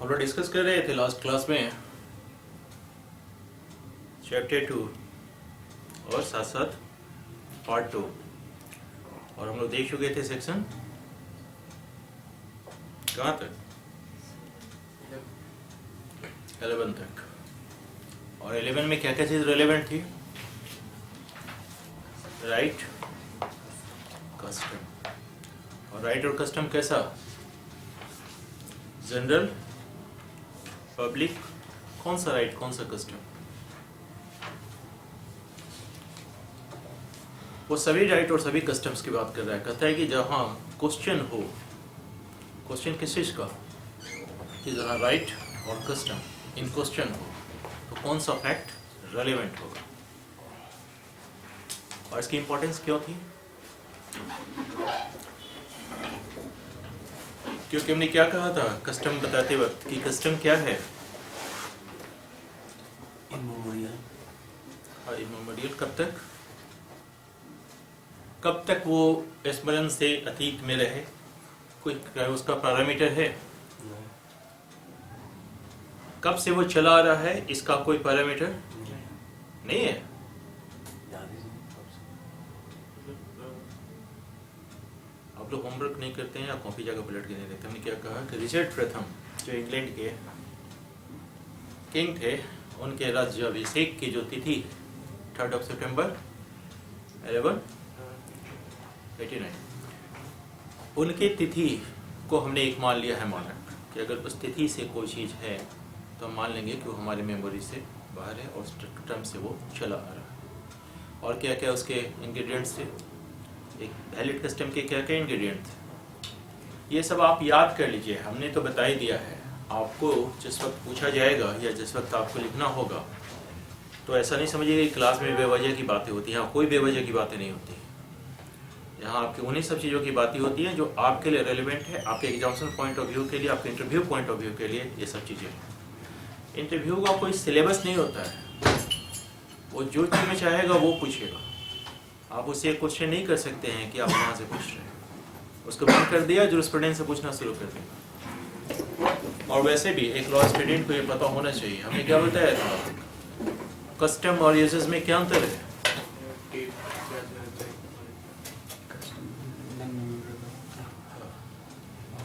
हम लोग डिस्कस कर रहे थे लास्ट क्लास में चैप्टर 2 और साथ साथ पार्ट 2 और हम लोग देख चुके थे सेक्शन कहाँ तक 11 तक। और 11 में क्या क्या चीज़ रेलेवेंट थी? Right, custom. और राइट और कस्टम कैसा? जनरल, पब्लिक, कौन सा राइट कौन सा कस्टम? वो सभी राइट और सभी कस्टम्स की बात कर रहा है। कहता है कि जहाँ क्वेश्चन हो, क्वेश्चन किस चीज़ का, कि जहाँ राइट और कस्टम इन क्वेश्चन हो तो कौन सा फैक्ट रेलेवेंट होगा। और इसकी इंपॉर्टेंस क्यों थी? क्योंकि हमने क्या कहा था कस्टम बताते वक्त कि कस्टम क्या है? इमोरियल। हाँ, इमोरियल। कब तक वो स्मरण से अतीत में रहे? कोई उसका पैरामीटर है? कब से वो चला आ रहा है, इसका कोई पैरामीटर नहीं है। आप लोग होमवर्क नहीं करते हैं या कॉपी जगह पलट के नहीं रहते। हमने क्या कहा कि रिचर्ड प्रथम जो इंग्लैंड के किंग थे, उनके राज्याभिषेक की जो तिथि 3 सितंबर 1189, उनकी तिथि को हमने एक मान लिया है मानक कि अगर उस तिथि से कोई चीज़ है तो हम मान लेंगे कि वो हमारे मेमोरी से बाहर है और टर्म से वो चला आ रहा है। और क्या क्या उसके इंग्रेडिएंट्स थे? एक वैलिड कस्टम के क्या क्या इंग्रेडिएंट थे, ये सब आप याद कर लीजिए। हमने तो बता ही दिया है। आपको जिस वक्त पूछा जाएगा या जिस वक्त आपको लिखना होगा तो ऐसा नहीं समझिएगा कि क्लास में बेवजह की बातें होती हैं। यहाँ कोई बेवजह की बातें नहीं होती। यहाँ आपकी उन्हीं सब चीज़ों की बातें होती हैं जो आपके लिए रेलिवेंट है, आपके एग्जामिनेशन पॉइंट ऑफ व्यू के लिए, आपके इंटरव्यू पॉइंट ऑफ व्यू के लिए। ये सब चीज़ें, इंटरव्यू का कोई सिलेबस नहीं होता है। वो जो चीज़ में चाहेगा वो पूछेगा। आप उससे एक क्वेश्चन नहीं कर सकते हैं कि आप कहाँ से पूछ रहे हैं। उसको बंद कर दिया, जूरिस्प्रूडेंस से पूछना शुरू कर देगा। और वैसे भी एक लॉ स्टूडेंट को ये पता होना चाहिए। हमने क्या बताया था, कस्टम और यूजेस में क्या अंतर है?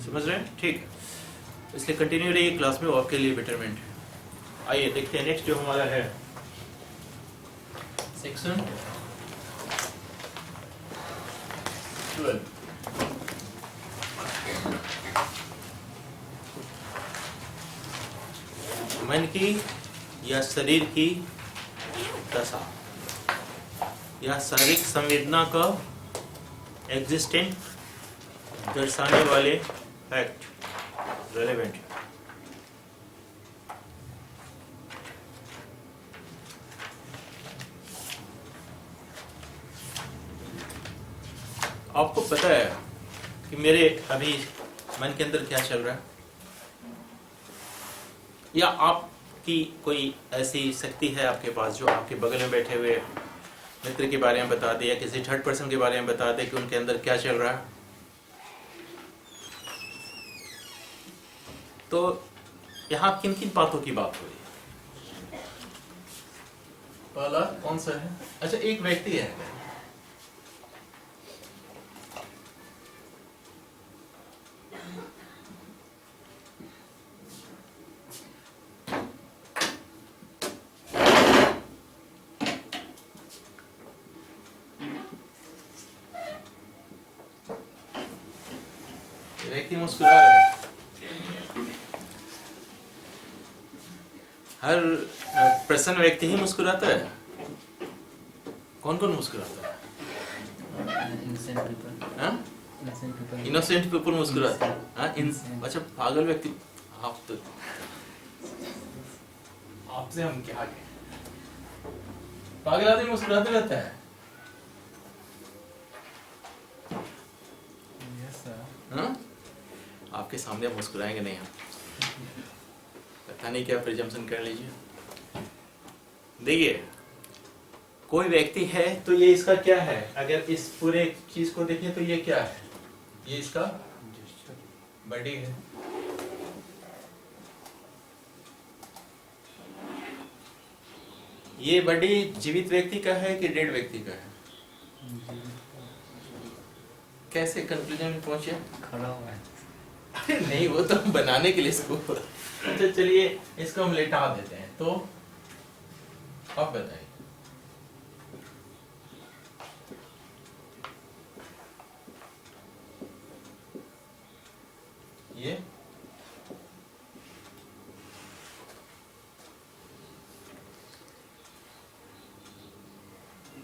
समझ रहे हैं? ठीक। इसलिए कंटिन्यू रहिए क्लास में, आपके लिए बेटरमेंट है। आइए देखते हैं नेक्स्ट जो हमारा है सेक्शन 12। मन की या शरीर की दशा या शारीरिक संवेदना का एग्जिस्टेंट दर्शाने वाले फैक्ट रेलेवेंट है। आपको पता है कि मेरे अभी मन के अंदर क्या चल रहा है, या आपकी कोई ऐसी शक्ति है आपके पास जो आपके बगल में बैठे हुए मित्र के बारे में बता दे या किसी थर्ड पर्सन के बारे में बता दे कि उनके अंदर क्या चल रहा है? तो यहाँ किन किन बातों की बात हो रही है? पहला कौन सा है? अच्छा, एक व्यक्ति है, व्यक्ति मुस्कुरा रहा है। हर प्रसन्न व्यक्ति ही मुस्कुराता है। कौन कौन मुस्कुराता है? इनोसेंट पीपल मुस्कुराते हैं। अच्छा, पागल व्यक्ति, आप तो आपसे हम क्या आगे? पागल आदमी मुस्कुराते रहता है। आपके सामने मुस्कुराएंगे नहीं हम। पता नहीं क्या प्रिजम्पशन कर लीजिए। देखिए, कोई व्यक्ति है तो ये इसका क्या है? अगर इस पूरे चीज को देखें तो ये क्या है? ये इसका बॉडी है। ये बॉडी जीवित व्यक्ति का है कि डेड व्यक्ति का है? कैसे कंक्लूजन में पहुंचे? खड़ा हुआ है। अरे नहीं, वो तो हम बनाने के लिए इसको। अच्छा चलिए इसको हम लेटा देते हैं, तो आप बताइए।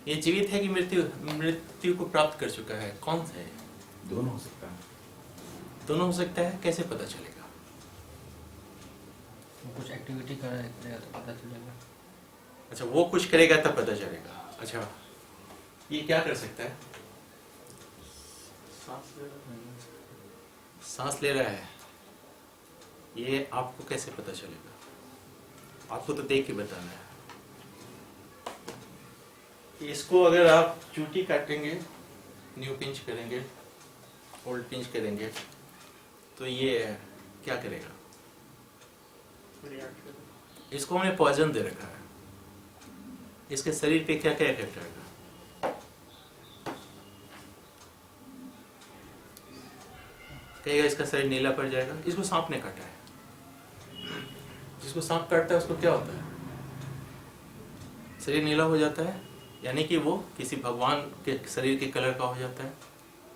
ये जीवित है कि मृत्यु को प्राप्त कर चुका है? कौन सा है? दोनों हो सकता है। दोनों हो सकता है, कैसे पता चलेगा? कुछ एक्टिविटी करेगा तो पता चलेगा। अच्छा, वो कुछ करेगा तब पता चलेगा। अच्छा, ये क्या कर सकता है? सांस ले रहा है। ये आपको कैसे पता चलेगा? आपको तो देख के बताना है। इसको अगर आप चूटी काटेंगे, न्यू पिंच करेंगे, ओल्ड पिंच करेंगे, तो ये क्या करेगा? इसको हमने पॉइजन दे रखा है, इसके शरीर पे क्या क्या इफेक्ट आएगा? कहेगा इसका शरीर नीला पड़ जाएगा। इसको सांप ने काटा है। जिसको सांप काटता है उसको क्या होता है? शरीर नीला हो जाता है, यानी कि वो किसी भगवान के शरीर के कलर का हो जाता है।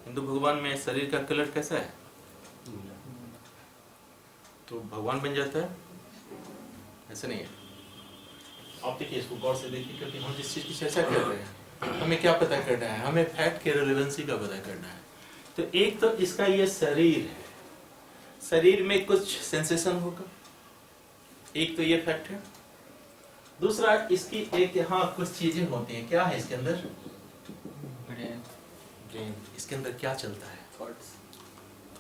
हिंदू भगवान में शरीर का कलर कैसा है? तो भगवान बन जाता है? ऐसा नहीं है। आप देखिए, इसको गौर से देखिए, क्योंकि हम जिस चीज की चर्चा कर रहे हैं हमें क्या पता करना है? हमें फैक्ट के रिलेवेंसी का पता करना है। तो एक तो इसका ये शरीर है, शरीर में कुछ सेंसेशन होगा, एक तो ये फैक्ट है। दूसरा, इसकी एक यहाँ कुछ चीजें होती हैं। क्या है इसके अंदर? ब्रेन। इसके अंदर क्या चलता है?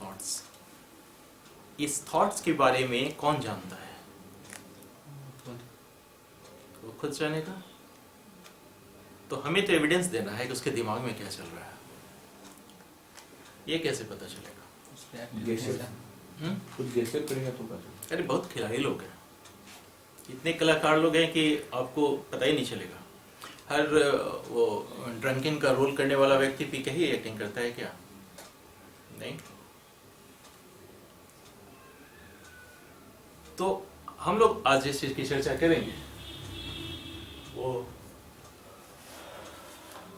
थॉट्स। इस थॉट्स के बारे में कौन जानता है? वो खुद जानेगा। तो हमें तो एविडेंस देना है कि उसके दिमाग में क्या चल रहा है। ये कैसे पता चलेगा? खुद जैसे करेगा तो पता। अरे बहुत खिलाड़ी लोग हैं, इतने कलाकार लोग हैं कि आपको पता ही नहीं चलेगा। हर वो ड्रंकिन का रोल करने वाला व्यक्ति पी के ही एक्टिंग करता है क्या? नहीं। तो हम लोग आज जिस चीज की चर्चा करेंगे वो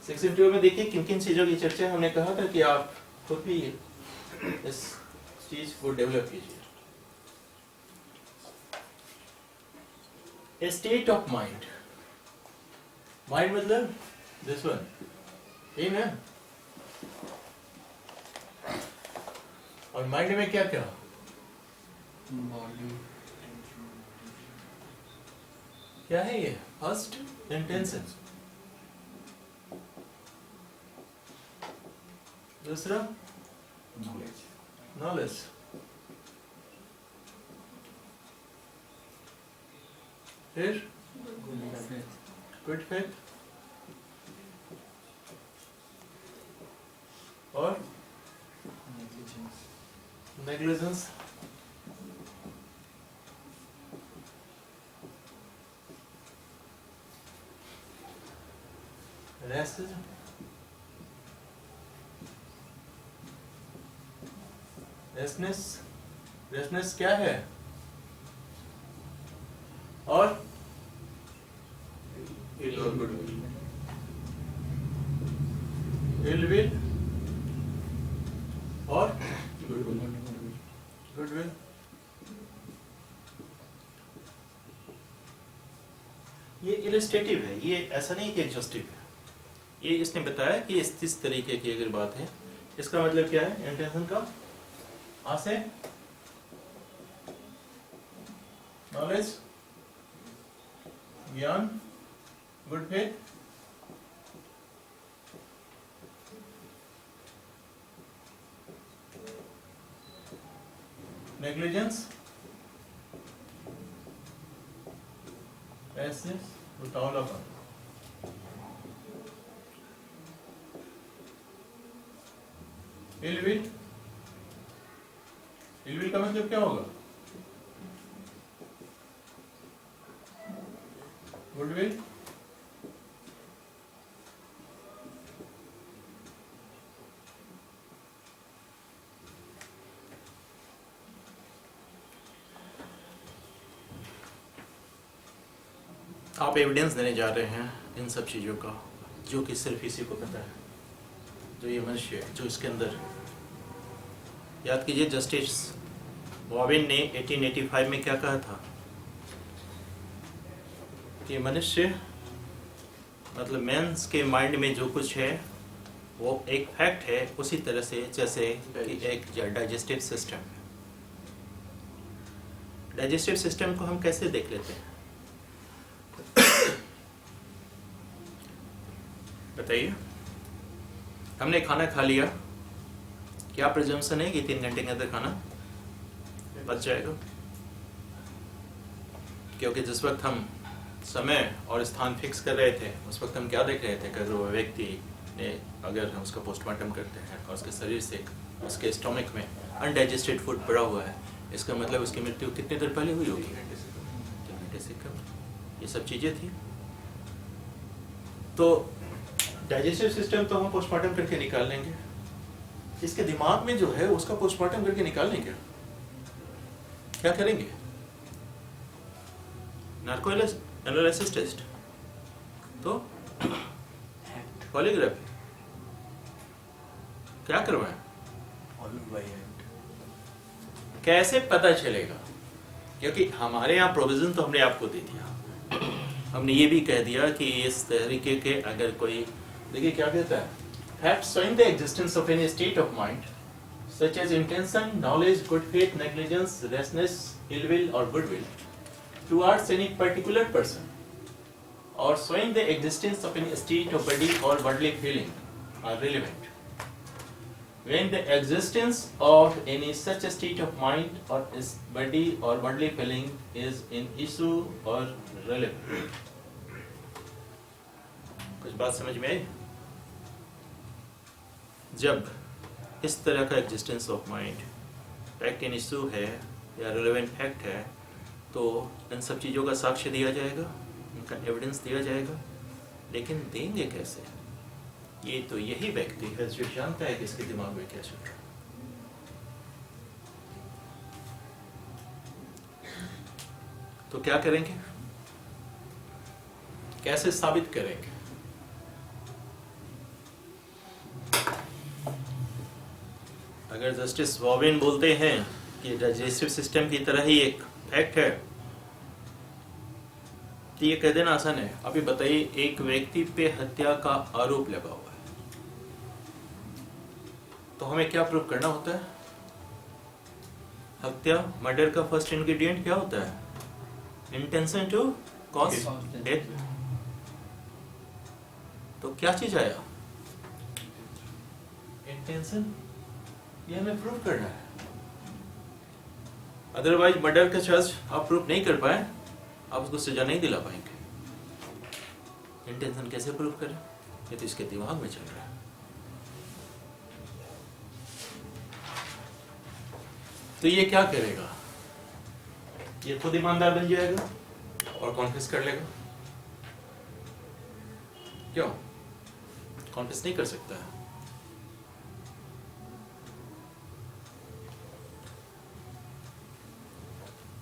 6 में देखिए किन किन चीजों की चर्चा हमने कहा था कि आप खुद भी इस चीज को डेवलप कीजिए। A state of mind. Mind मतलब this one, ये ना? और माइंड में क्या क्या? बॉडी। क्या है ये? फर्स्ट इंटेंशन, दूसरा नॉलेज, फिर गुड फेथ, और नेग्लिजेंस, रेसिज्म, रेसनेस। रेसनेस क्या है? और इल विल और गुड विल। ये इलस्ट्रेटिव है, ये ऐसा नहीं कि एग्जॉस्टिव है। ये इसने बताया कि इस तरीके की अगर बात है, इसका मतलब क्या है? इंटेंशन का आ से नॉलेज, ज्ञान, गुड फेथ, नेग्लिजेंस, ऐसे उतावलापन। Ill will. इल विल का मतलब क्या होगा? गुड विल, आप एविडेंस देने जा रहे हैं इन सब चीज़ों का, जो कि सिर्फ इसी को पता है, जो ये मनुष्य है, जो इसके अंदर है। याद कीजिए जस्टिस वॉवेन ने 1885 में क्या कहा था कि मनुष्य मतलब मेंस के माइंड में जो कुछ है वो एक फैक्ट है, उसी तरह से जैसे कि एक डाइजेस्टिव सिस्टम है। डाइजेस्टिव सिस्टम को हम कैसे देख लेते हैं बताइए। हमने खाना खा लिया, क्या प्रिजम्पशन है कि 3 घंटे के अंदर खाना बच जाएगा? क्योंकि जिस वक्त हम समय और स्थान फिक्स कर रहे थे उस वक्त हम क्या देख रहे थे कि अगर वो व्यक्ति ने, अगर हम उसका पोस्टमार्टम करते हैं और उसके शरीर से उसके स्टोमक में अनडाइजेस्टेड फूड पड़ा हुआ है, इसका मतलब उसकी मृत्यु कितने देर पहले हुई होगी? 3 घंटे से कम। ये सब चीज़ें थी। तो डाइजेस्टिव सिस्टम तो हम पोस्टमार्टम करके निकाल लेंगे, इसके दिमाग में जो है उसका पोस्टमार्टम करके निकाल लेंगे। क्या करेंगे? नार्को एनालिसिस टेस्ट, तो पॉलीग्राफी क्या करवाएं? कैसे पता चलेगा? क्योंकि हमारे यहाँ प्रोविजन तो हमने आपको दे दिया, हमने ये भी कह दिया कि इस तरीके के अगर कोई, देखिए क्या कहता है, facts showing the existence of any state of mind such as intention, knowledge, good faith, negligence, rashness, ill will or good will towards any particular person, or showing the existence of any state of body or bodily feeling are relevant. When the existence of any such a state of mind or is body or bodily feeling is in issue or relevant. कुछ बात समझ में आई? जब इस तरह का existence of mind fact in issue है या रिलेवेंट फैक्ट है, तो इन सब चीज़ों का साक्ष्य दिया जाएगा, उनका एविडेंस दिया जाएगा। लेकिन देंगे कैसे? ये तो यही व्यक्ति है जो जानता है कि इसके दिमाग में क्या चल रहा है। तो क्या करेंगे? कैसे साबित करेंगे? अगर जस्टिस वॉवेन बोलते हैं कि डाइजेस्टिव सिस्टम की तरह ही एक फैक्ट है, तो ये कह देना आसान है। अभी बताइए, एक व्यक्ति पे हत्या का आरोप लगा हुआ है, तो हमें क्या प्रूव करना होता है? हत्या, मर्डर का फर्स्ट इंग्रेडिएंट क्या होता है? Intention to cause death. तो क्या चीज आया? इंटेंशन। ये हमें प्रूव करना है, अदरवाइज मर्डर का चार्ज आप प्रूव नहीं कर पाए, आप उसको सजा नहीं दिला पाएंगे। इंटेंशन कैसे प्रूव करें? ये तो इसके दिमाग में चल रहा है। तो ये क्या करेगा? ये खुद ईमानदार बन जाएगा और कॉन्फेस कर लेगा। क्यों? कॉन्फेस नहीं कर सकता है।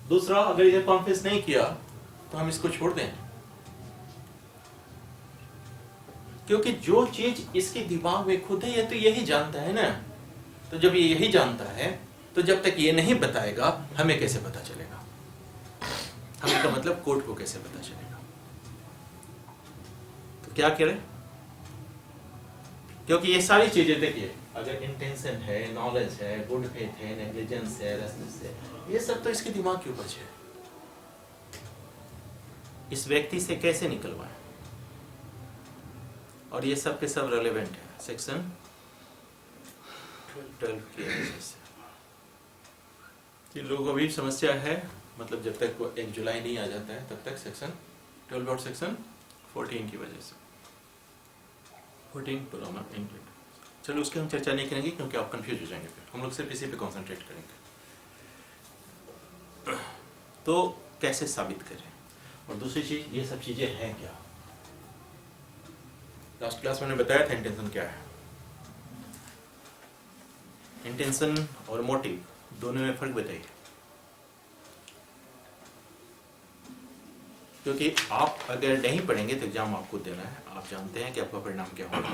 दूसरा, अगर ये कॉन्फेस नहीं किया तो हम इसको छोड़ दें, क्योंकि जो चीज इसके दिमाग में खुद है ये तो यही जानता है ना। तो जब ये यही जानता है तो जब तक ये नहीं बताएगा हमें कैसे पता चलेगा? हमें का मतलब कोर्ट को कैसे पता चलेगा? तो क्या करें? क्योंकि ये सारी चीजें देखिए, अगर इंटेंशन है, नॉलेज है, गुड फेथ है, नेग्लिजेंस है, रेस्टलेस है, ये सब तो इसके दिमाग के ऊपर है। इस व्यक्ति से कैसे निकलवाएं? और ये सब के सब रेलेवेंट है सेक्शन 12 की वजह से। लोगों को भी समस्या है, मतलब जब तक वो 1 जुलाई नहीं आ जाता है तब तक सेक्शन 12 और सेक्शन 14 की वजह से 14 पुराना इंक्लूड। चलो उसकी हम चर्चा नहीं करेंगे क्योंकि आप कंफ्यूज हो जाएंगे, फिर हम लोग सिर्फ इसी पे कंसंट्रेट करेंगे। तो कैसे साबित करें? और दूसरी चीज, ये सब चीजें हैं क्या? लास्ट क्लास में मैंने बताया था इंटेंशन क्या है। इंटेंशन और मोटिव दोनों में फर्क बताइए। क्योंकि आप अगर नहीं पढ़ेंगे तो एग्जाम आपको देना है, आप जानते हैं कि आपका परिणाम क्या होगा।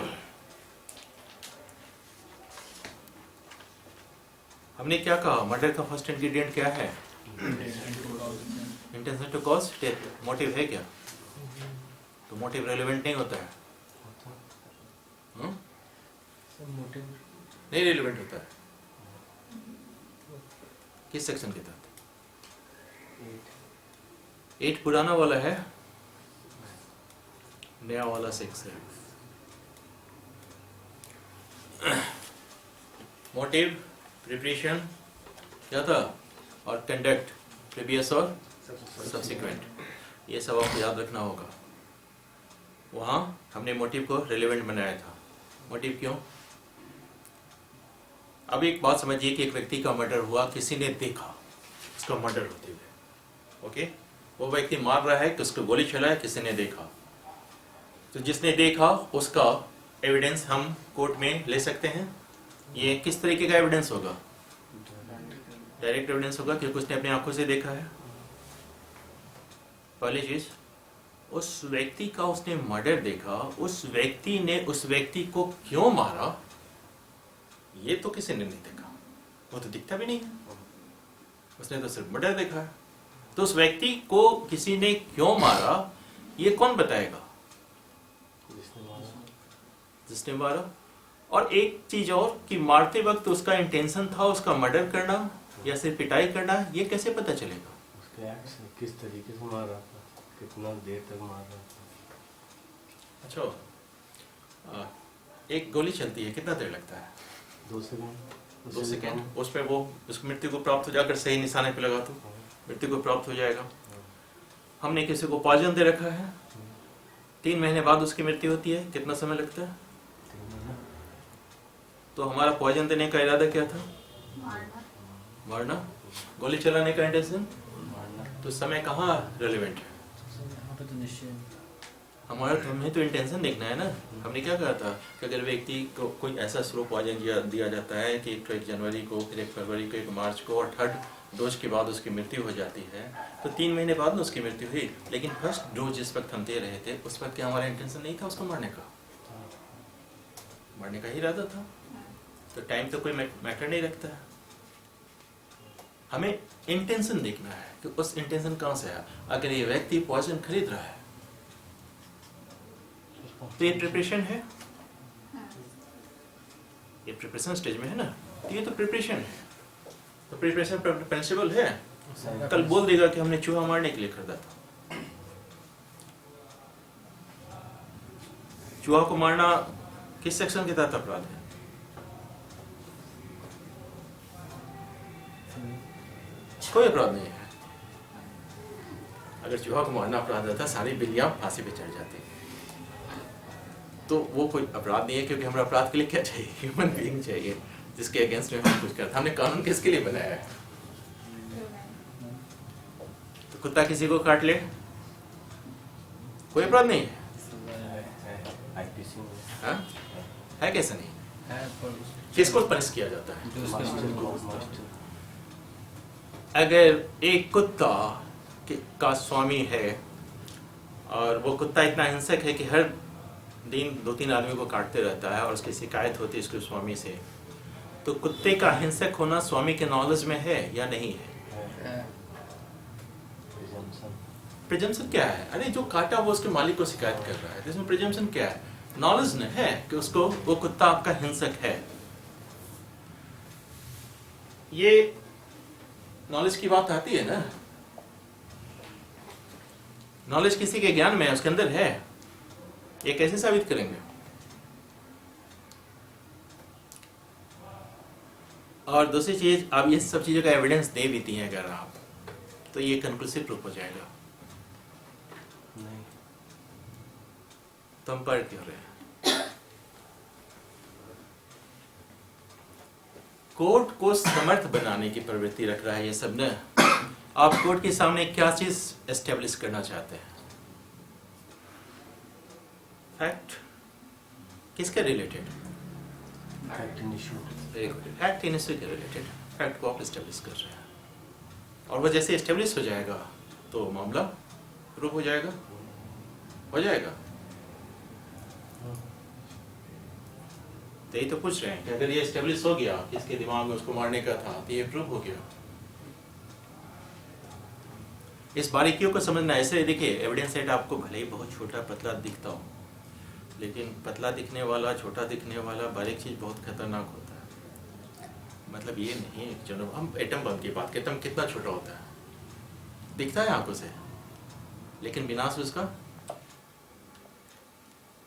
हमने क्या कहा, मर्डर का फर्स्ट इंग्रेडिएंट क्या है? Intention to cause death. Motive है क्या? तो मोटिव रेलेवेंट नहीं होता है। मोटिव नहीं रेलेवेंट होता है। किस सेक्शन के तहत? 8 पुराना वाला है, नया वाला 6 है। मोटिव, प्रिपरेशन क्या था, और कंडक्ट, प्रीवियस और सब्सिक्वेंट, ये सब आपको याद रखना होगा। वहाँ हमने मोटिव को रिलेवेंट बनाया था। मोटिव क्यों? अब एक बात समझिए कि एक व्यक्ति का मर्डर हुआ, किसी ने देखा उसका मर्डर होते हुए, ओके? वो व्यक्ति मार रहा है कि उसको गोली चलाया, किसी ने देखा। तो जिसने देखा उसका एविडेंस हम कोर्ट में ले सकते हैं। ये किस तरीके का एविडेंस होगा? डायरेक्ट एविडेंस होगा क्योंकि उसने अपनी आंखों से देखा है। पहली चीज, उस व्यक्ति का उसने मर्डर देखा, उस व्यक्ति ने उस व्यक्ति को क्यों मारा, ये तो किसी ने नहीं देखा, वो तो दिखता भी नहीं है, उसने तो सिर्फ मर्डर देखा है। तो उस व्यक्ति को किसी ने क्यों मारा, ये कौन बताएगा? जिसने मारा। और एक चीज और कि मारते वक्त उसका इंटेंशन था उसका मर्डर करना या सिर्फ पिटाई करना, ये कैसे पता चलेगा? उसके एक्ट किस तरीके से मार रहा था, कितना देर तक मार रहा था। अच्छा, एक गोली चलती है, कितना देर लगता है? 2 सेकंड। 2 सेकंड। उसमें वो उस मृत्यु को प्राप्त हो जाकर सही निशाने पे लगा तो मृत्यु को प्राप्त हो जाएगा। हमने किसी को पॉइजन दे रखा है, 3 महीने बाद उसकी मृत्यु होती है, कितना समय लगता है? तो हमारा पॉइजन देने का इरादा क्या था? मारना। गोली चलाने का इंटेंशन? तो समय कहाँ रिलेवेंट है? यहाँ पे तो निश्चय हमारा तो हमें तो इंटेंशन देखना है ना। हमने क्या कहा था कि अगर व्यक्ति को कोई ऐसा स्लो पॉइजन दिया जाता है कि 1 जनवरी को, फिर 1 फरवरी को, 1 मार्च को, और 3rd डोज के बाद उसकी मृत्यु हो जाती है, तो 3 महीने बाद में उसकी मृत्यु हुई। लेकिन फर्स्ट डोज जिस वक्त हम दे रहे थे उस वक्त क्या हमारा इंटेंशन नहीं था उसको मारने का? मारने का ही इरादा था। तो टाइम तो कोई मैटर नहीं रखता है। हमें इंटेंशन देखना है कि उस इंटेंशन कहाँ से आया। अगर ये व्यक्ति पॉइजन खरीद रहा है तो ये प्रिपरेशन है, ये प्रिपरेशन स्टेज में है ना, तो ये तो प्रिपरेशन है। तो प्रिपरेशन प्रिंसिपल है। कल बोल देगा कि हमने चूहा मारने के लिए खरीदा था। चूहा को मारना किस सेक्शन के तहत अपराध है? कोई अपराध नहीं है। अगर चूहा को मारना अपराध होता, सारी बिल्लियां फांसी पे चढ़ जाती, तो वो कोई अपराध नहीं है। क्योंकि हमारा अपराध के लिए क्या चाहिए? ह्यूमन बीइंग चाहिए जिसके अगेंस्ट में हम कुछ करते। हमने कानून किसके लिए बनाया है? तो कुत्ता किसी को काट ले, कोई अपराध नहीं है। हाँ? है कैसा नहीं? है पर किसको पनिश किया जाता है? जो उसके अगर एक कुत्ता का स्वामी है और वो कुत्ता इतना हिंसक है कि हर दिन 2-3 आदमी को काटते रहता है और उसकी शिकायत होती है उसके स्वामी से, तो कुत्ते का हिंसक होना स्वामी के नॉलेज में है या नहीं है? प्रिजम्पशन क्या है? अरे जो काटा वो उसके मालिक को शिकायत कर रहा है, इसमें प्रिजम्पशन क्या है? नॉलेज न है कि उसको वो कुत्ता आपका हिंसक है। ये नॉलेज की बात आती है ना। नॉलेज किसी के ज्ञान में है, उसके अंदर है, ये कैसे साबित करेंगे? और दूसरी चीज, आप ये सब चीजों का एविडेंस दे देती हैं अगर आप, तो ये कंक्लूसिव प्रूफ हो जाएगा। नहीं, तो हम पढ़ क्यों रहे हैं? कोर्ट को समर्थ बनाने की प्रवृत्ति रख रहा है ये सब न। आप कोर्ट के सामने क्या चीज एस्टेब्लिश करना चाहते हैं? फैक्ट। किसके related? Fact in issue. Fact in issue के रिलेटेड फैक्ट को आप एस्टेब्लिश कर रहे हैं, और वो जैसे एस्टेब्लिश हो जाएगा तो मामला प्रूफ हो जाएगा? हो जाएगा? तो यही तो पूछ रहे हैं कि अगर ये एस्टेब्लिश हो गया कि इसके दिमाग में उसको मारने का था तो ये प्रूफ हो गया। इस बारीकियों को समझना ऐसे देखिए, एविडेंस सेट आपको भले ही बहुत छोटा पतला दिखता हो, लेकिन पतला दिखने वाला, छोटा दिखने वाला बारीक चीज़ बहुत खतरनाक होता है। मतलब ये नहीं, चलो हम एटम बम की बात करते हैं, कितना छोटा होता है, दिखता है आंखों से, लेकिन विनाश उसका,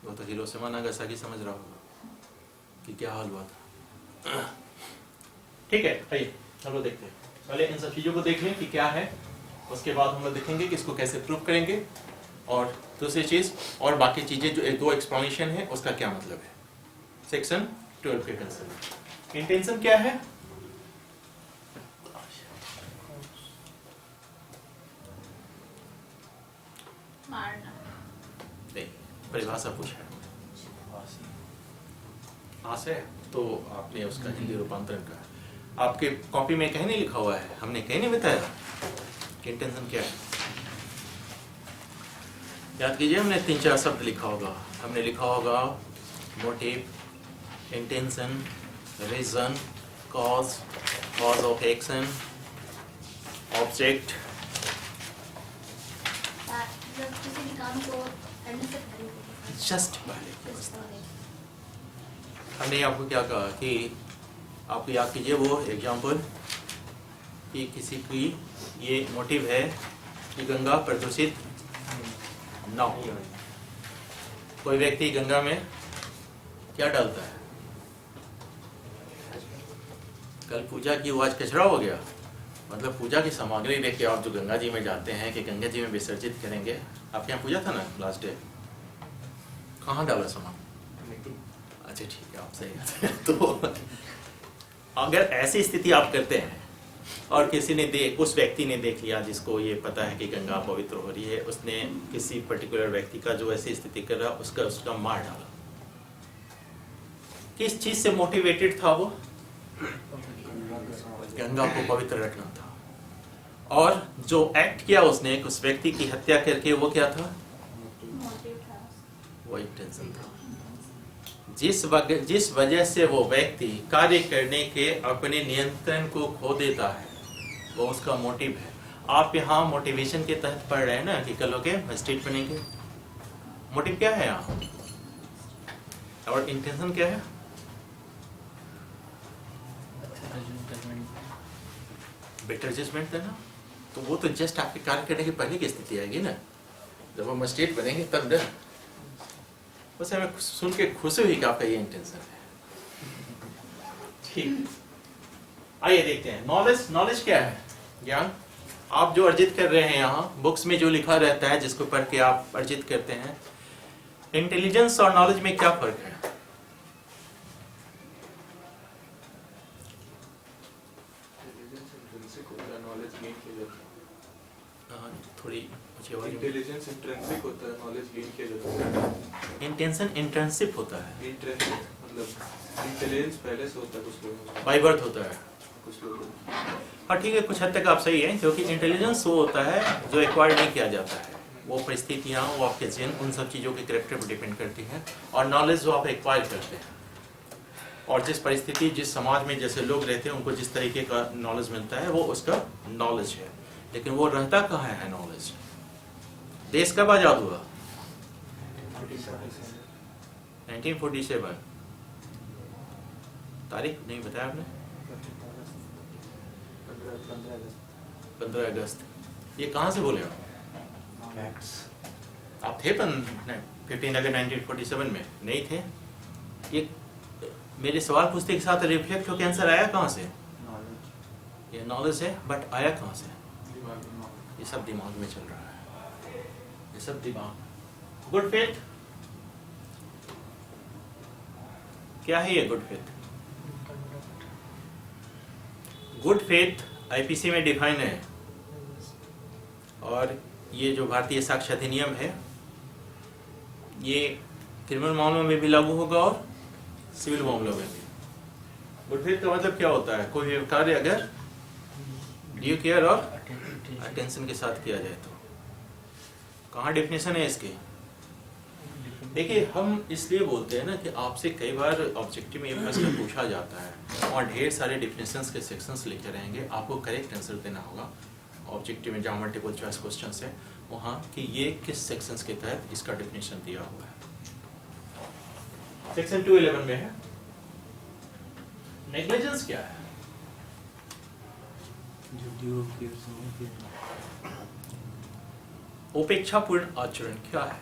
वो तो हिरोशिमा नागासाकी समझ रहा होगा कि क्या हाल हुआ था। ठीक है, आइए हम लोग देखते हैं, पहले इन सब चीज़ों को देख लें कि क्या है, उसके बाद हम लोग देखेंगे कि इसको कैसे प्रूव करेंगे, और दूसरी चीज़ और बाकी चीज़ें जो एक दो एक्सप्लेनेशन है उसका क्या मतलब है। सेक्शन 12 के कंसर्न इंटेंशन क्या है? मारना। नहीं, परिभाषा पूछा है। आशय तो आपने उसका हिंदी रूपांतरण का आपके कॉपी में कहीं नहीं लिखा हुआ है, हमने कहीं नहीं बताया कि इंटेंशन क्या है। याद कीजिए, हमने 3-4 शब्द लिखा होगा, हमने लिखा होगा motive, intention, reason, cause, cause of action, object. जब किसी भी काम को करने से पहले जस्ट पहले हमने आपको क्या कहा कि आपको याद कीजिए वो एग्जाम्पल कि किसी की ये मोटिव है कि गंगा प्रदूषित न हो। कोई व्यक्ति गंगा में क्या डालता है? कल पूजा की, वो आज कचरा हो गया। मतलब पूजा की सामग्री लेके आप जो गंगा जी में जाते हैं कि गंगा जी में विसर्जित करेंगे, आपके यहाँ पूजा था ना लास्ट डे, कहाँ डाला सामान? अच्छा ठीक है, आप सही। तो अगर ऐसी स्थिति आप करते हैं और किसी ने उस व्यक्ति ने देख लिया जिसको ये पता है कि गंगा पवित्र हो रही है, उसने किसी पर्टिकुलर व्यक्ति का जो ऐसी स्थिति कर रहा उसका मार डाला, किस चीज से मोटिवेटेड था वो? गंगा को पवित्र रखना था। और जो एक्ट किया उसने उस व्यक्ति की हत्या करके, वो क्या था? वो इंटेंशन था। जिस वजह से वो व्यक्ति कार्य करने के अपने नियंत्रण को खो देता है, वो उसका मोटिव है। आप यहाँ मोटिवेशन के तहत पढ़ रहे हैं ना कि कल होके मजिस्ट्रेट बनेंगे। मोटिव क्या है यहाँ और इंटेंशन क्या है? बेटर जजमेंट देना। तो वो तो जस्ट आपके कार्य करने के पहले की स्थिति आएगी ना, जब वो मजिस्ट्रेट बनेंगे तब ना। बस हमें सुन के खुशी हुई कि आपका ये इंटेंशन है। ठीक, आइए देखते हैं नॉलेज क्या है? ज्ञान आप जो अर्जित कर रहे हैं, यहाँ बुक्स में जो लिखा रहता है जिसको पढ़ के आप अर्जित करते हैं। इंटेलिजेंस और नॉलेज में क्या फर्क है? थोड़ी इंटेलिजेंस इंट्रिंसिक होता है, नॉलेज गेन किया जाता है। इंटेंशन इंट्रिंसिक होता है, इंट्रिंसिक मतलब इंटेलिजेंस पहले से होता है कुछ लोगों में, बाय बर्थ होता है। कुछ लोगों में। हाँ ठीक है, कुछ हद तक आप सही हैं, क्योंकि इंटेलिजेंस वो होता है जो एक्वायर्ड नहीं किया जाता है। वो परिस्थितियाँ, वो आपके जिन उन सब चीज़ों के कैरेक्टर पर डिपेंड करती हैं। और नॉलेज जो आप एक्वायर करते हैं, और जिस परिस्थिति, जिस समाज में जैसे लोग रहते हैं उनको जिस तरीके का नॉलेज मिलता है, वो उसका नॉलेज है। लेकिन वो रहता कहाँ है नॉलेज? देश कब आजाद हुआ? 1947। तारीख नहीं बताया आपने? 15 अगस्त। ये कहाँ से बोले आप थे 15 अगस्त 1947 में? नहीं थे। ये मेरे सवाल पूछते के साथ रिफ्लेक्ट होकर आंसर आया कहाँ से? ये नॉलेज है, बट आया कहाँ से? ये सब दिमाग में चल रहा है, ये सब दिमाग। गुड फेथ क्या है? ये good faith, good faith IPC में डिफाइन है, और ये जो भारतीय साक्ष्य अधिनियम है ये क्रिमिनल मामलों में भी लागू होगा और सिविल मामलों में भी। गुड फेथ का मतलब क्या होता है? कोई भी कार्य अगर ड्यू केयर और अटेंशन के साथ किया जाए तो। कहाँ डेफिनेशन है इसके? देखिए, हम इसलिए बोलते हैं ना कि आपसे कई बार ऑब्जेक्टिव में ये प्रश्न पूछा जाता है और ढेर सारे डेफिनेशंस के सेक्शंस लिखे रहेंगे, आपको करेक्ट आंसर देना होगा। ऑब्जेक्टिव में जहाँ मल्टीपल चॉइस क्वेश्चंस है वहाँ कि ये किस सेक्शंस के तहत इसका डेफिनेशन दिया हुआ है। सेक्शन 211 में है नेग्लिजेंस क्या है? जो ड्यू केयर समय के उपेक्षापूर्ण आचरण क्या है?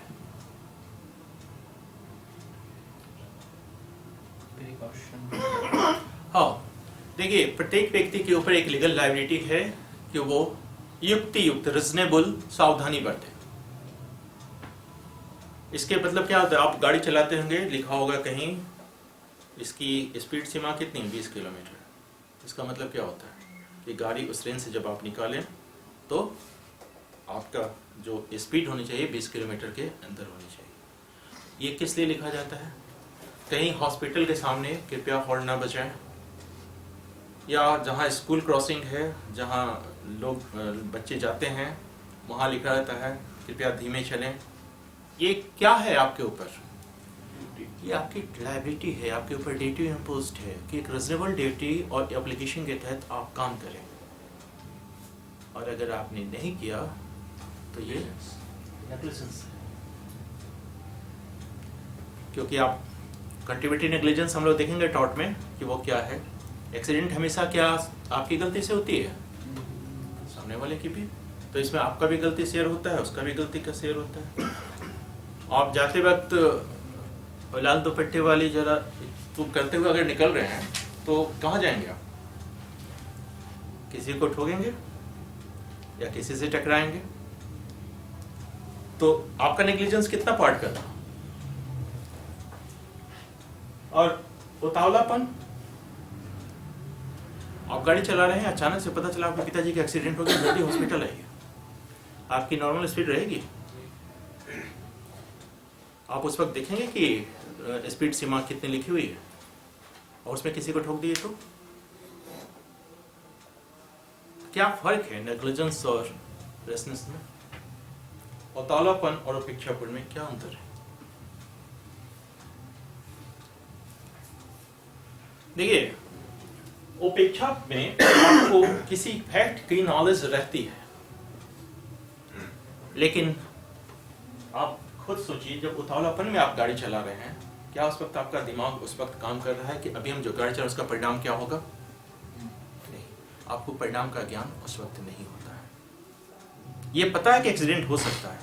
प्रिकॉशन। हाँ, देखिए, प्रत्येक व्यक्ति के ऊपर एक लीगल लायबिलिटी है कि वो युक्त रिजनेबल सावधानी बरते। इसके मतलब क्या होता है? आप गाड़ी चलाते होंगे, लिखा होगा कहीं इसकी स्पीड सीमा कितनी, 20 किलोमीटर। इसका मतलब क्या होता है कि गाड़ी उस रेंज से जब आप निकालें तो आपका जो स्पीड होनी चाहिए 20 किलोमीटर के अंदर होनी चाहिए। ये किस लिए लिखा जाता है? कहीं हॉस्पिटल के सामने कृपया हॉर्न न बजाएं, या जहाँ स्कूल क्रॉसिंग है, जहाँ लोग बच्चे जाते हैं, वहाँ लिखा रहता है कृपया धीमे चलें। ये क्या है आपके ऊपर? ये आपकी लायबिलिटी है, आपके ऊपर ड्यूटी इम्पोज्ड है कि एक रिजनेबल ड्यूटी और एप्लीकेशन के तहत आप काम करें, और अगर आपने नहीं किया तो ये नेग्लिजेंस है। क्योंकि आप कंट्रीब्यूटरी नेग्लिजेंस हम लोग देखेंगे टॉट में कि वो क्या है। एक्सीडेंट हमेशा क्या आपकी गलती से होती है? सामने वाले की भी। तो इसमें आपका भी गलती शेयर होता है, उसका भी गलती का शेयर होता है। आप जाते वक्त लाल दुपट्टे वाली जरा तो करते हुए अगर निकल रहे हैं तो कहाँ जाएंगे आप? किसी को ठोकेंगे या किसी से टकराएंगे? तो आपका नेग्लिजेंस कितना पार्ट कर रहा? और उतावलापन, आप गाड़ी चला रहे हैं, अचानक से पता चला आपके पिताजी का एक्सीडेंट हो गया, जल्दी हॉस्पिटल आइए। आपकी नॉर्मल स्पीड रहेगी? आप उस वक्त देखेंगे कि स्पीड सीमा कितनी लिखी हुई है और उसमें किसी को ठोक दिए तो? क्या फर्क है नेग्लिजेंस और रेसनेस में? उतावलापन और उपेक्षापूर्ण में क्या अंतर है? देखिए, उपेक्षा में आपको किसी फैक्ट की नॉलेज रहती है, लेकिन आप खुद सोचिए, जब उतावलापन में आप गाड़ी चला रहे हैं, क्या उस वक्त आपका दिमाग उस वक्त काम कर रहा है कि अभी हम जो गाड़ी चला रहे हैं उसका परिणाम क्या होगा? नहीं, आपको परिणाम का ज्ञान उस वक्त नहीं होता है। ये पता है कि एक्सीडेंट हो सकता है,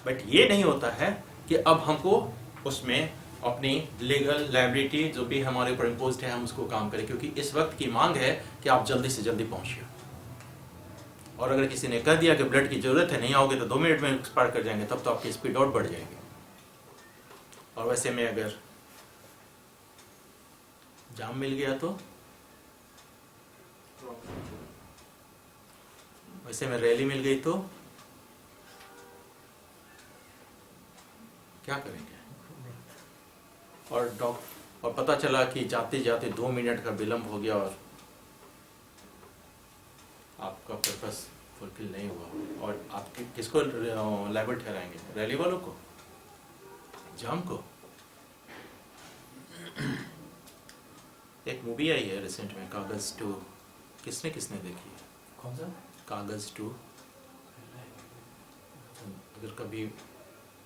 बट ये नहीं होता है कि अब हमको उसमें अपनी लीगल लायबिलिटी जो भी हमारे ऊपर इम्पोज्ड है हम उसको काम करें, क्योंकि इस वक्त की मांग है कि आप जल्दी से जल्दी पहुंचिए। और अगर किसी ने कह दिया कि ब्लड की जरूरत है, नहीं आओगे तो 2 मिनट में एक्सपायर कर जाएंगे, तब तो आपकी स्पीड और बढ़ जाएगी। और वैसे में अगर जाम मिल गया तो, वैसे में रैली मिल गई तो क्या करेंगे? और पता चला कि जाते जाते 2 मिनट का विलंब हो गया और आपका पर्पस फुलफिल नहीं हुआ, और आप किसको लायबल ठहराएंगे? रैली वालों को? जाम को? एक मूवी आई है रिसेंट में, कागज 2। किसने देखी है? कौन सा? कागज 2। अगर कभी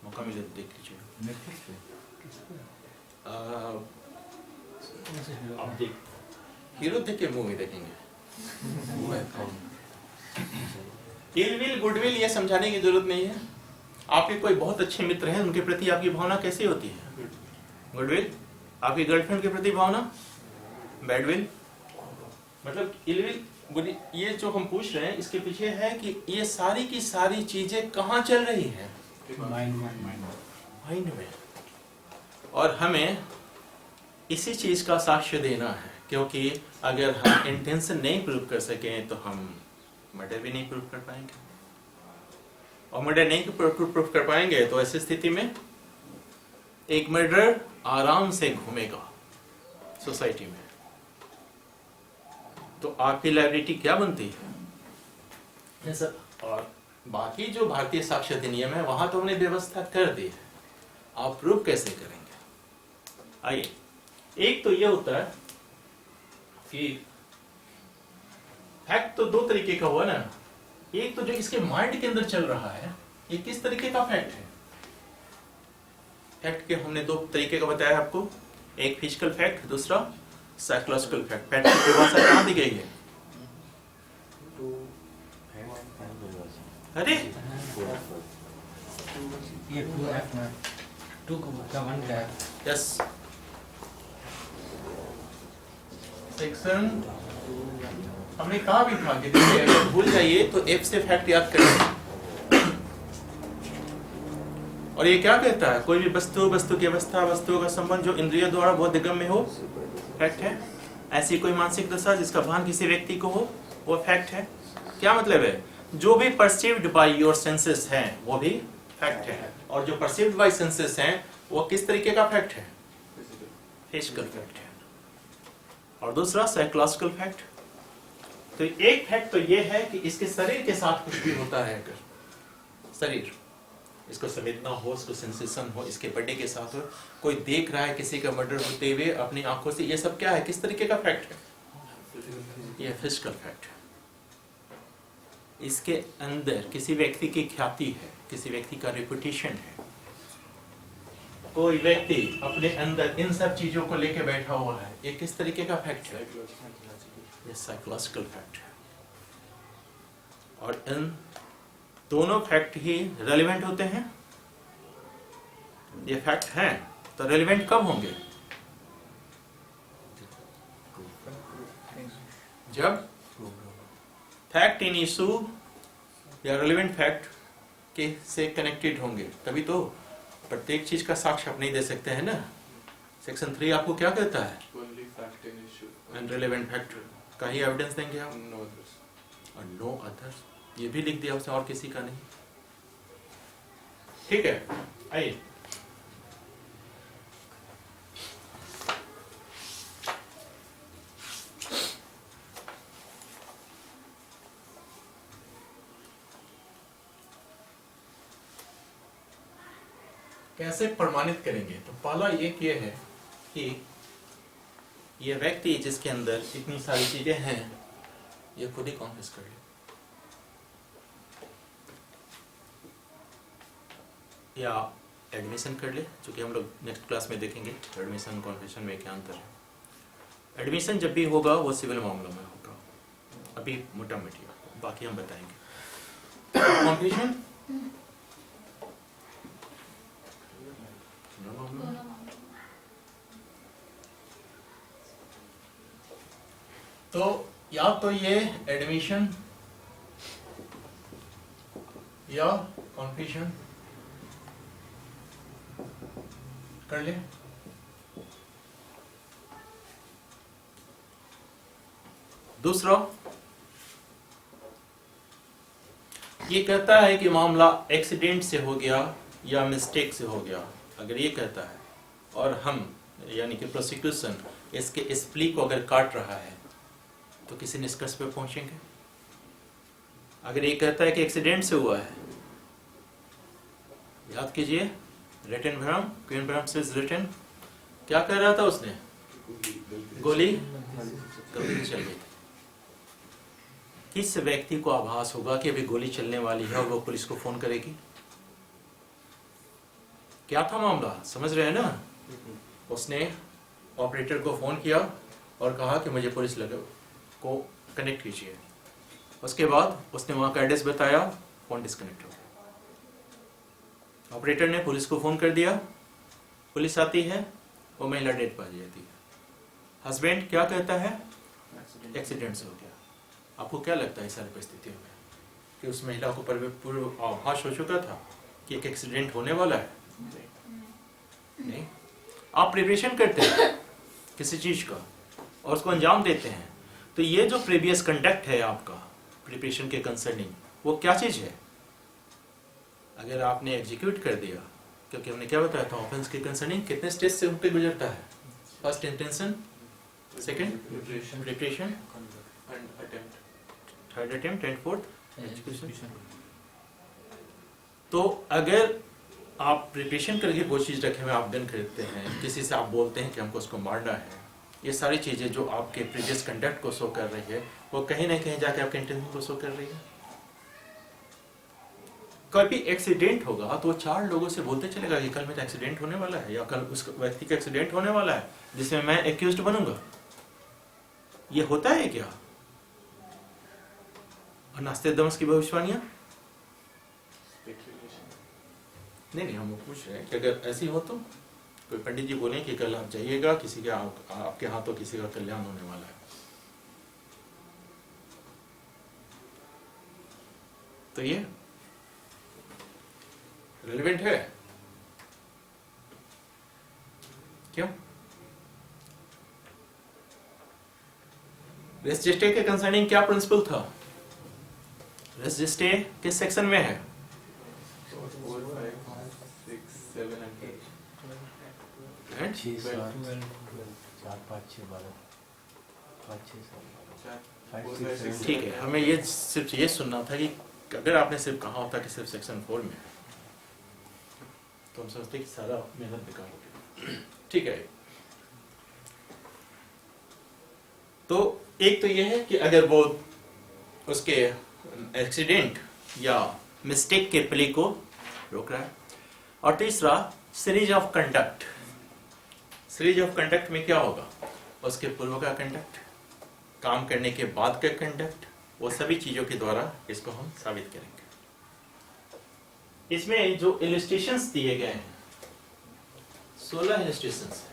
मौका मिले तो देख लीजिए। आप देख, हीरो देख के मूवी देखेंगे। इलविल गुडविल ये समझाने की जरूरत नहीं है। आपके कोई बहुत अच्छे मित्र हैं, उनके प्रति आपकी भावना कैसी होती है? गुडविल। आपकी गर्लफ्रेंड के प्रति भावना? बैडविल। मतलब इलविल गुड, ये जो हम पूछ रहे हैं इसके पीछे है कि ये सारी की सारी चीजें कहाँ चल रही हैं? माइंड में। और हमें इसी चीज का साक्ष्य देना है, क्योंकि अगर हम इंटेंशन नहीं प्रूव कर सकें तो हम मर्डर भी नहीं प्रूव कर पाएंगे, और मर्डर नहीं प्रूव कर पाएंगे तो ऐसी स्थिति में एक मर्डर आराम से घूमेगा सोसाइटी में। तो आपकी लायबिलिटी क्या बनती है? और बाकी जो भारतीय साक्ष्य अधिनियम है वहां तो हमने व्यवस्था कर दी है, आप प्रूव कैसे करेंगे? आइए, एक तो यह होता है कि फैक्ट तो दो तरीके का हुआ ना। एक तो जो इसके माइंड के अंदर चल रहा है, ये किस तरीके का फैक्ट है। फैक्ट के हमने दो तरीके का बताया आपको, एक फिजिकल फैक्ट, दूसरा साइकोलॉजिकल फैक्ट। फैक्ट की परिभाषा कहां दी गई है? अरे ये 2F में 2 का 1 ग्राफ। यस, सेक्शन हमने कहा भी था कि देखिए अगर भूल जाइए तो एफ से फैक्ट याद करें। और ये क्या कहता है? कोई भी वस्तु, वस्तु की अवस्था, वस्तुओं का संबंध जो इंद्रियों द्वारा बोधगम्य हो, फैक्ट है। ऐसी कोई मानसिक दशा जिसका भान किसी व्यक्ति को हो, वो फैक्ट है। क्या मतलब है? जो भी परसीव्ड बाय योर सेंसेस हैं वो भी फैक्ट है। और जो परसीव्ड बाय सेंसेस हैं वो किस तरीके का फैक्ट है? फिजिकल फैक्ट है। और दूसरा साइकोलॉजिकल फैक्ट। तो एक फैक्ट तो ये है कि इसके शरीर के साथ कुछ भी होता है, अगर शरीर इसको संवेदना हो, इसको सेंसेशन हो, इसके बर्थडे के साथ हो, कोई देख रहा है किसी का मर्डर होते हुए अपनी आंखों से, ये सब क्या है? किस तरीके का फैक्ट है? ये फिजिकल फैक्ट है। इसके अंदर किसी व्यक्ति की ख्याति है, किसी व्यक्ति का रेपुटेशन है, कोई व्यक्ति अपने अंदर इन सब चीजों को लेके बैठा हुआ है, ये किस तरीके का फैक्ट है? ये साइकोलॉजिकल फैक्ट है। और इन दोनों फैक्ट ही रेलेवेंट होते हैं। ये फैक्ट हैं तो रेलेवेंट कब होंगे? जब फैक्ट इन इशू या रेलेवेंट फैक्ट के से कनेक्टेड होंगे, तभी तो। प्रत्येक चीज का साक्ष्य आप नहीं दे सकते हैं ना। सेक्शन 3 आपको क्या कहता है? Only fact in issue. And relevant fact का ही एविडेंस देंगे आप। No others. और नो अदर्स, ये भी लिख दिया उसने, और किसी का नहीं। ठीक है, आइए कैसे प्रमाणित करेंगे। तो पहला एक ये है कि ये व्यक्ति जिसके अंदर इतनी सारी चीजें हैं, ये खुद ही कॉन्फेस कर ले। या एडमिशन कर ले, क्योंकि हम लोग नेक्स्ट क्लास में देखेंगे एडमिशन कॉन्फेशन में क्या अंतर है। एडमिशन जब भी होगा वो सिविल मामलों में होगा, अभी मोटा मोटी बाकी हम बताएंगे। कॉन्फेशन तो या तो ये एडमिशन या कॉन्फेशन कर ले। दूसरा ये कहता है कि मामला एक्सीडेंट से हो गया या मिस्टेक से हो गया। अगर ये कहता है और हम यानी कि प्रोसिक्यूशन इसके इस प्ली को अगर काट रहा है तो किसी निष्कर्ष पे पहुंचेंगे। अगर ये कहता है कि एक्सीडेंट से हुआ है, याद कीजिए रिटन भ्रम, क्वीन भ्रम से रिटन क्या कह रहा था उसने? गोली कभी चल गई। किस व्यक्ति को आभास होगा कि अभी गोली चलने वाली है और वो पुलिस को फोन करेगी? क्या था मामला, समझ रहे हैं ना? उसने ऑपरेटर को फोन किया और कहा कि मुझे पुलिस लगे को कनेक्ट कीजिए। उसके बाद उसने वहां का एड्रेस बताया, फोन डिस्कनेक्ट हो गया। ऑपरेटर ने पुलिस को फोन कर दिया, पुलिस आती है, वो महिला डेड पा जाती है। हस्बैंड क्या कहता है? एक्सीडेंट से हो गया। आपको क्या लगता है सारी परिस्थितियों में कि उस महिला को पूर्व आभास हो चुका था कि एक एक्सीडेंट होने वाला है? नहीं। आप प्रिपरेशन करते हैं किसी चीज का और उसको अंजाम देते हैं, तो ये जो प्रीवियस कंडक्ट है आपका प्रिपरेशन के कंसर्निंग, वो क्या चीज है? अगर आपने एग्जीक्यूट कर दिया, क्योंकि हमने क्या बताया था ऑफेंस के कंसर्निंग कितने स्टेज से होकर गुजरता है? First intention, second preparation, And attempt. Third attempt and fourth execution. तो अगर आप प्रिपरेशन करके कोई चीज़ रखे हुए आप गन खरीदते हैं, किसी से आप बोलते हैं कि हमको उसको मारना है, ये सारी चीज़ें जो आपके प्रीवियस कंडक्ट को शो कर रही है वो कहीं ना कहीं जाके आपके इंटेंशन को शो कर रही है। कभी एक्सीडेंट होगा तो वो 4 लोगों से बोलते चलेगा कि कल मेरा एक्सीडेंट होने वाला है या कल उस व्यक्ति का एक्सीडेंट होने वाला है जिसमें मैं एक्यूज्ड बनूंगा। ये होता है क्या? और नास्तेदमस की भविष्यवाणियां नहीं, हम पूछ रहे हैं कि अगर ऐसी हो तो कोई पंडित जी बोले कि कल आप जाइएगा, किसी के आपके हाथों किसी का कल्याण होने वाला है, तो ये रिलेवेंट है क्यों? रेस जिस्टे के कंसर्निंग क्या प्रिंसिपल था? रेस जिस्टे किस सेक्शन में है? 4, 5, 6, 7 and 8. 6, 7, 4, 5, 6, 12, 5, 6, 7, 5, 6, 7. ठीक है, हमें ये सिर्फ ये सुनना था कि अगर आपने सिर्फ कहा होता कि सिर्फ सेक्शन 4 में है तो हम सोचते कि सारा मेहनत बेकार हो गया। ठीक है, तो एक तो ये है कि अगर वो उसके एक्सीडेंट या मिस्टेक के प्ले को रोक रहा है, और तीसरा series of conduct. Series of conduct में क्या होगा? उसके पूर्व का कंडक्ट, काम करने के बाद का कंडक्ट, वो सभी चीजों के द्वारा इसको हम साबित करेंगे। इसमें जो इलस्ट्रेशंस दिए गए हैं 16 इलस्ट्रेशंस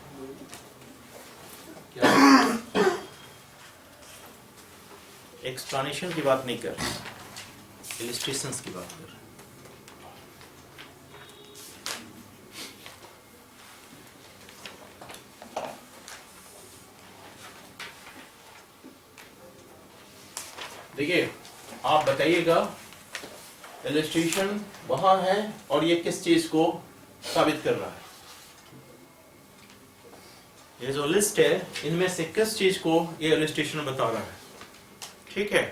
क्या एक्सप्लेनेशन की बात नहीं कर रहे, इलस्ट्रेशंस की बात कर रहे हैं। देखिए, आप बताइएगा इलस्ट्रेशन वहां है और ये किस चीज को साबित कर रहा है? ये जो लिस्ट है इनमें से किस चीज को ये इलस्ट्रेशन बता रहा है? ठीक है,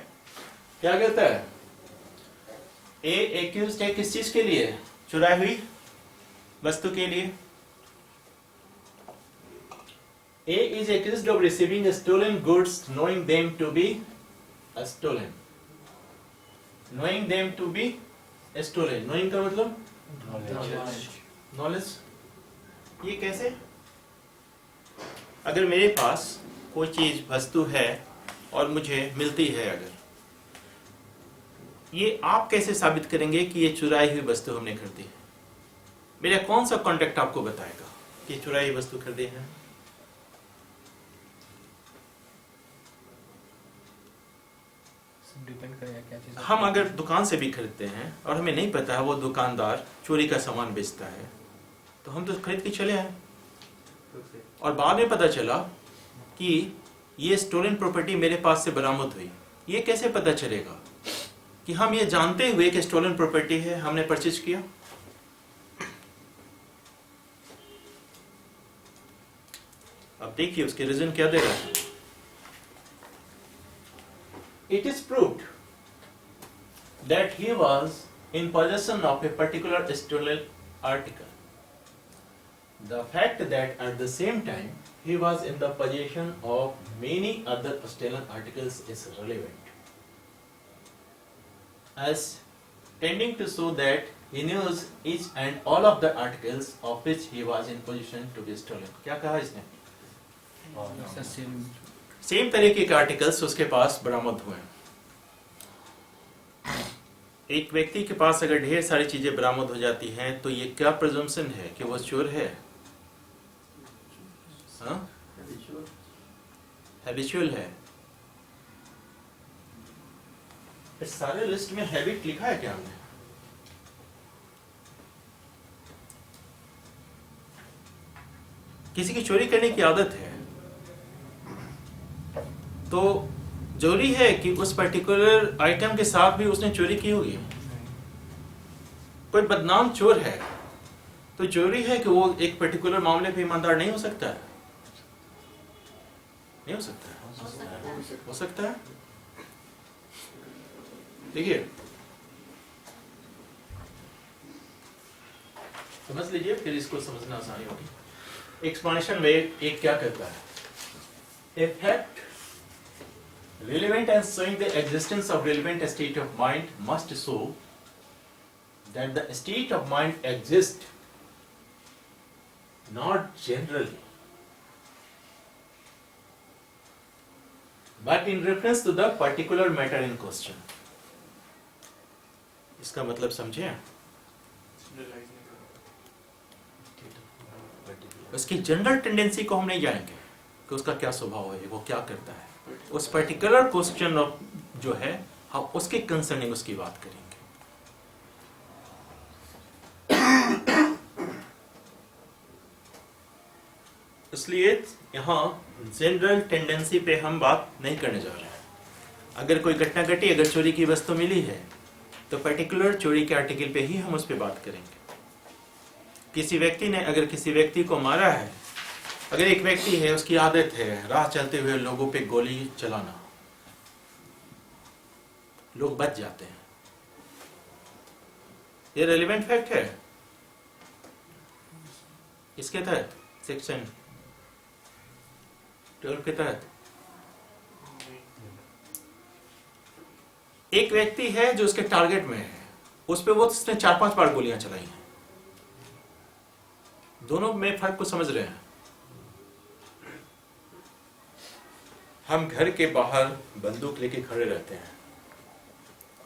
क्या कहता है? ए एक्यूज्ड है किस चीज के लिए? चुराई हुई वस्तु के लिए। A is accused of receiving stolen goods knowing them to be stolen. Knowing them to be stolen. Knowing का मतलब नॉलेज। ये कैसे? अगर मेरे पास कोई चीज वस्तु है और मुझे मिलती है, अगर ये आप कैसे साबित करेंगे कि ये चुराई हुई वस्तु हमने खरीदी है? मेरा कौन सा कॉन्टेक्ट आपको बताएगा कि चुराई हुई वस्तु खरीदी है? डिपेंड करेगा क्या चीज। हम अगर दुकान से भी खरीदते हैं और हमें नहीं पता है वो दुकानदार चोरी का सामान बेचता है, तो हम तो खरीद के चले आए और बाद में पता चला कि ये स्टोलन प्रॉपर्टी मेरे पास से बरामद हुई। ये कैसे पता चलेगा कि हम ये जानते हुए कि स्टोलन प्रॉपर्टी है हमने परचेज किया? अब देखिए उसके रीजन क्या दे रहा है। It is proved that he was in possession of a particular stolen article. The fact that at the same time he was in the possession of many other stolen articles is relevant, as tending to show that he knows each and all of the articles of which he was in possession to be stolen. क्या कहा इसने? Same तरीके के articles उसके पास बरामद हुए। एक व्यक्ति के पास अगर ढेर सारी चीजें बरामद हो जाती हैं तो ये क्या प्रिजम्पशन है कि वो चोर है? हैबिचुअल है। इस सारे लिस्ट में हैबिट लिखा है क्या हमने? किसी की चोरी करने की आदत है तो जरूरी है कि उस पर्टिकुलर आइटम के साथ भी उसने चोरी की होगी। कोई बदनाम चोर है तो जरूरी है कि वो एक पर्टिकुलर मामले पे ईमानदार नहीं हो सकता है? नहीं हो सकता है? हो सकता है। देखिए समझ लीजिए, फिर इसको समझना आसानी होगी। एक्सप्लेनेशन में एक क्या कहता है, a fact relevant and showing the existence of relevant state of mind must show that the state of mind exists not generally but in reference to the particular matter in question. इसका मतलब समझे? Generalize नहीं करो। उसकी general tendency को हम नहीं जानेंगे कि उसका क्या स्वभाव है, वो क्या करता है। उस पर्टिकुलर क्वेश्चन ऑफ जो है हम उसके कंसर्निंग उसकी बात करेंगे। इसलिए यहाँ जनरल टेंडेंसी पे हम बात नहीं करने जा रहे हैं। अगर कोई घटना घटी, अगर चोरी की वस्तु मिली है तो पर्टिकुलर चोरी के आर्टिकल पे ही हम उस पर बात करेंगे। किसी व्यक्ति ने अगर किसी व्यक्ति को मारा है, अगर एक व्यक्ति है उसकी आदत है राह चलते हुए लोगों पे गोली चलाना, लोग बच जाते हैं, ये रेलेवेंट फैक्ट है। इसके तहत सेक्शन 12 के तहत एक व्यक्ति है जो उसके टारगेट में है, उस पे वो उसने 4-5 बार गोलियां चलाई हैं। दोनों में फर्क को समझ रहे हैं। हम घर के बाहर बंदूक लेके खड़े रहते हैं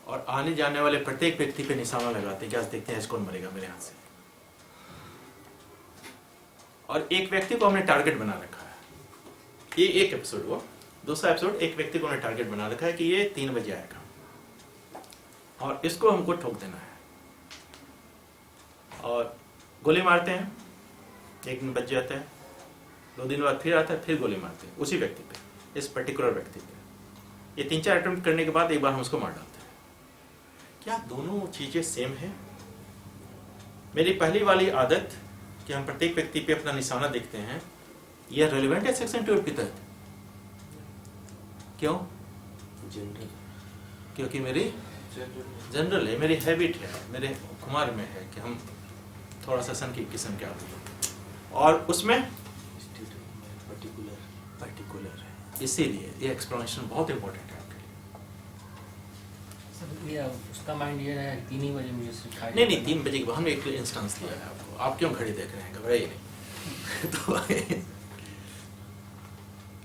और आने जाने वाले प्रत्येक व्यक्ति पे निशाना लगाते हैं कि आज देखते हैं कौन मरेगा मेरे हाथ से। और एक व्यक्ति को हमने टारगेट बना रखा है, ये एक एपिसोड हुआ। दूसरा एपिसोड, एक व्यक्ति को हमने टारगेट बना रखा है कि ये 3 बजे आएगा और इसको हमको ठोक देना है, और गोली मारते हैं। एक दिन बच जाता है, 2 दिन बाद फिर आता है, फिर गोली मारते हैं उसी व्यक्ति पे, इस पर्टिकुलर व्यक्ति पे। ये 3-4 अटेम्प्ट करने के बाद एक बार हम उसको मार डालते हैं। क्या दोनों चीजें सेम है? मेरी पहली वाली आदत कि हम प्रत्येक व्यक्ति पे अपना निशाना देखते हैं, यह रेलेवेंट है सेक्शन 12 के तहत? क्यों? जनरल, क्योंकि मेरी जनरल है, मेरी हैबिट है, मेरे खुमार में है कि हम थोड़ा सा सन की किस्म के आदमी हैं, और उसमें पर्टिकुलर है। इसीलिए ये एक्सप्लेनेशन बहुत इंपॉर्टेंट है आपके लिए। सर ये उसका माइंड ये है 3 ही बजे मुझे सिखाया। नहीं 3 बजे के बाद हमने एक इंस्टेंस दिया है आपको। आप क्यों घड़ी देख रहे हैं? घबराइए नहीं। तो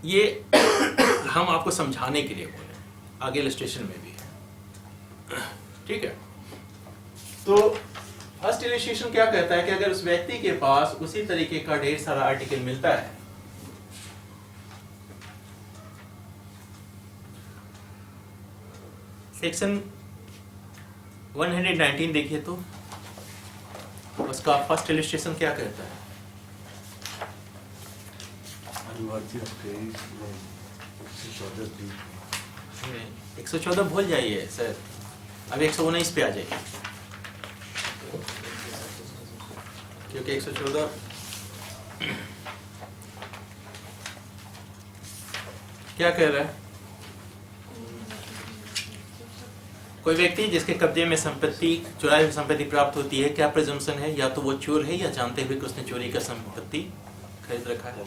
ये हम आपको समझाने के लिए बोले, आगे इलस्ट्रेशन में भी है, ठीक है। तो फर्स्ट इलस्ट्रेशन क्या कहता है कि अगर उस व्यक्ति के पास उसी तरीके का ढेर सारा आर्टिकल मिलता है, सेक्शन 119 देखिए तो उसका फर्स्ट इलस्ट्रेशन क्या कहता है? अनिवार्य क्रेडिट में 114 भूल जाइए सर, अब 119 पे आ जाइए, क्योंकि 114 क्या कह रहा है? कोई व्यक्ति जिसके कब्जे में संपत्ति, चुराई हुई संपत्ति प्राप्त होती है, क्या प्रिजम्पशन है? या तो वो चोर है या जानते हुए कि उसने चोरी का संपत्ति खरीद रखा है।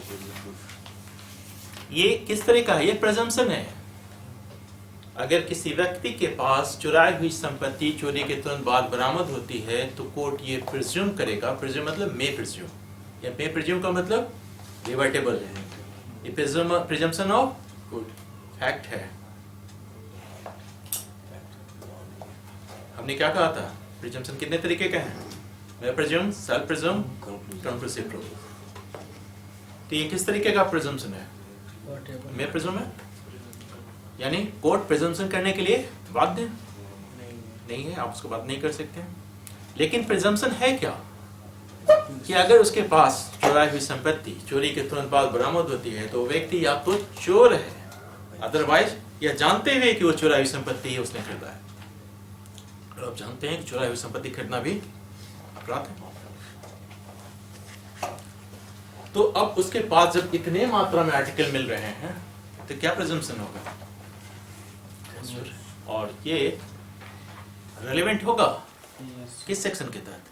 ये किस तरह का है? ये प्रिजम्पशन है। अगर किसी व्यक्ति के पास चुराई हुई संपत्ति चोरी के तुरंत बाद बरामद होती है तो कोर्ट ये प्रिज्यूम करेगा, प्रिज्यूम मतलब मे प्रिज्यूम, या मे प्रिज्यूम का मतलब रिवर्टेबल है। ये प्रिजम्पशन ऑफ फैक्ट है। हमने क्या कहा था? प्रिजम्पशन कितने तरीके के हैं? मे presume, self presume, conclusive proof. तो ये किस तरीके का प्रिजम्पशन है? मे प्रिज्यूम है, यानी कोर्ट प्रिजम्पशन करने के लिए बाध्य नहीं है, आप उसको बात नहीं कर सकते। लेकिन प्रिजम्पशन है क्या? कि अगर उसके पास चुराई हुई संपत्ति चोरी के तुरंत बाद बरामद होती है तो व्यक्ति या तो चोर है, अदरवाइज या जानते हुए कि वो चुराई हुई संपत्ति है उसने खरीदा है। और आप जानते हैं कि चुराई हुई संपत्ति खरीदना भी अपराध है। तो अब उसके पास जब इतने मात्रा में आर्टिकल मिल रहे हैं तो क्या प्रिजम्पशन होगा? और ये रेलेवेंट होगा किस सेक्शन के तहत?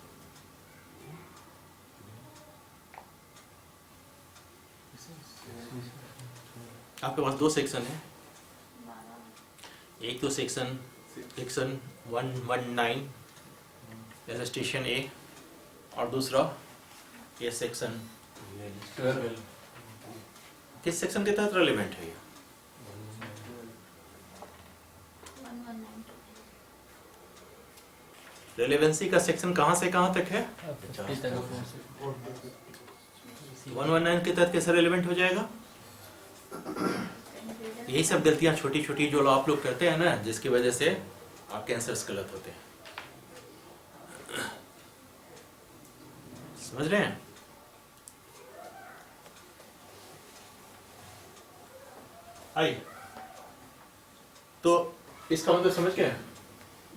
आपके पास दो सेक्शन है, एक तो सेक्शन 119 इलस्ट्रेशन ए और दूसरा ये सेक्शन 12 किस सेक्शन के तहत रेलिवेंट है ये? 1192 रेलेवेंसी का सेक्शन कहाँ से कहाँ तक है? 50 तक 119 के तहत कैसे रेलिवेंट हो जाएगा? यही सब गलतियां छोटी छोटी जो आप लोग करते हैं ना, जिसकी वजह से आपके आंसर्स गलत होते हैं। समझ रहे हैं? आइए, तो इसका मतलब समझ गए?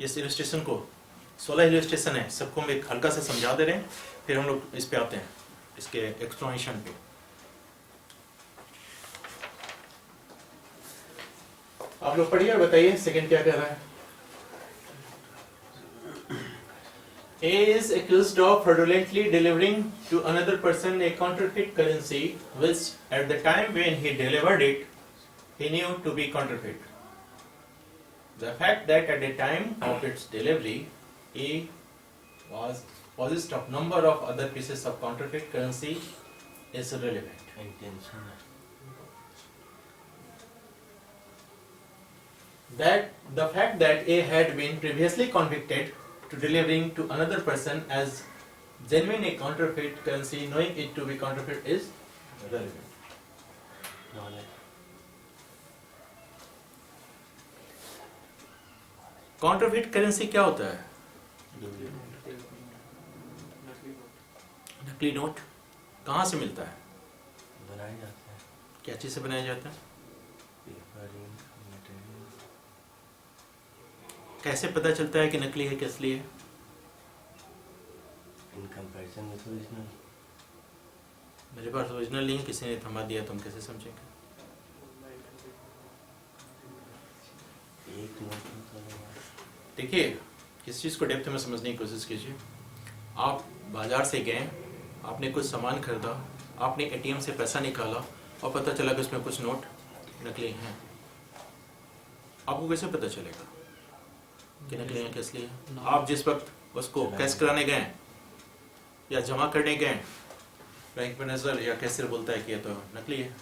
इस इलस्ट्रेशन को 16 इलस्ट्रेशन है, सबको हम एक हल्का सा समझा दे रहे हैं, फिर हम लोग इस पे आते हैं, इसके एक्सप्लेनेशन पे। आप लोग पढ़िए और बताइए सेकंड क्या कह रहा है। A is accused of fraudulently delivering to another person a counterfeit currency which at the time when he delivered it he knew to be counterfeit. The fact that at the time of its delivery he was possessed of number of other pieces of counterfeit currency is irrelevant. Intention है। That the fact that A had been previously convicted to delivering to another person as genuine a counterfeit currency, knowing it to be counterfeit, is relevant. Knowledge Counterfeit currency क्या होता है? नकली note कहाँ से मिलता है? बनाए जाते हैं क्या चीज से बनाया जाता है? पेपर इंक मटेरियल कैसे पता चलता है कि नकली है कि असली है? इन कंपैरिजन विद ओरिजिनल मेरे पास ओरिजिनल नहीं है, किसी ने थमा दिया, तुम कैसे समझेंगे? एक नोट होता है। देखिए, किस चीज़ को डेप्थ में समझने की कोशिश कीजिए। आप बाजार से गए, आपने कुछ सामान खरीदा, आपने एटीएम से पैसा निकाला और पता चला कि उसमें कुछ नोट नकली हैं। आपको कैसे पता चलेगा कि नकली हैं कि असली हैं? आप जिस वक्त उसको कैश कराने गए या जमा करने गए, बैंक मैनेजर या कैशियर बोलता है कि ये तो नकली है।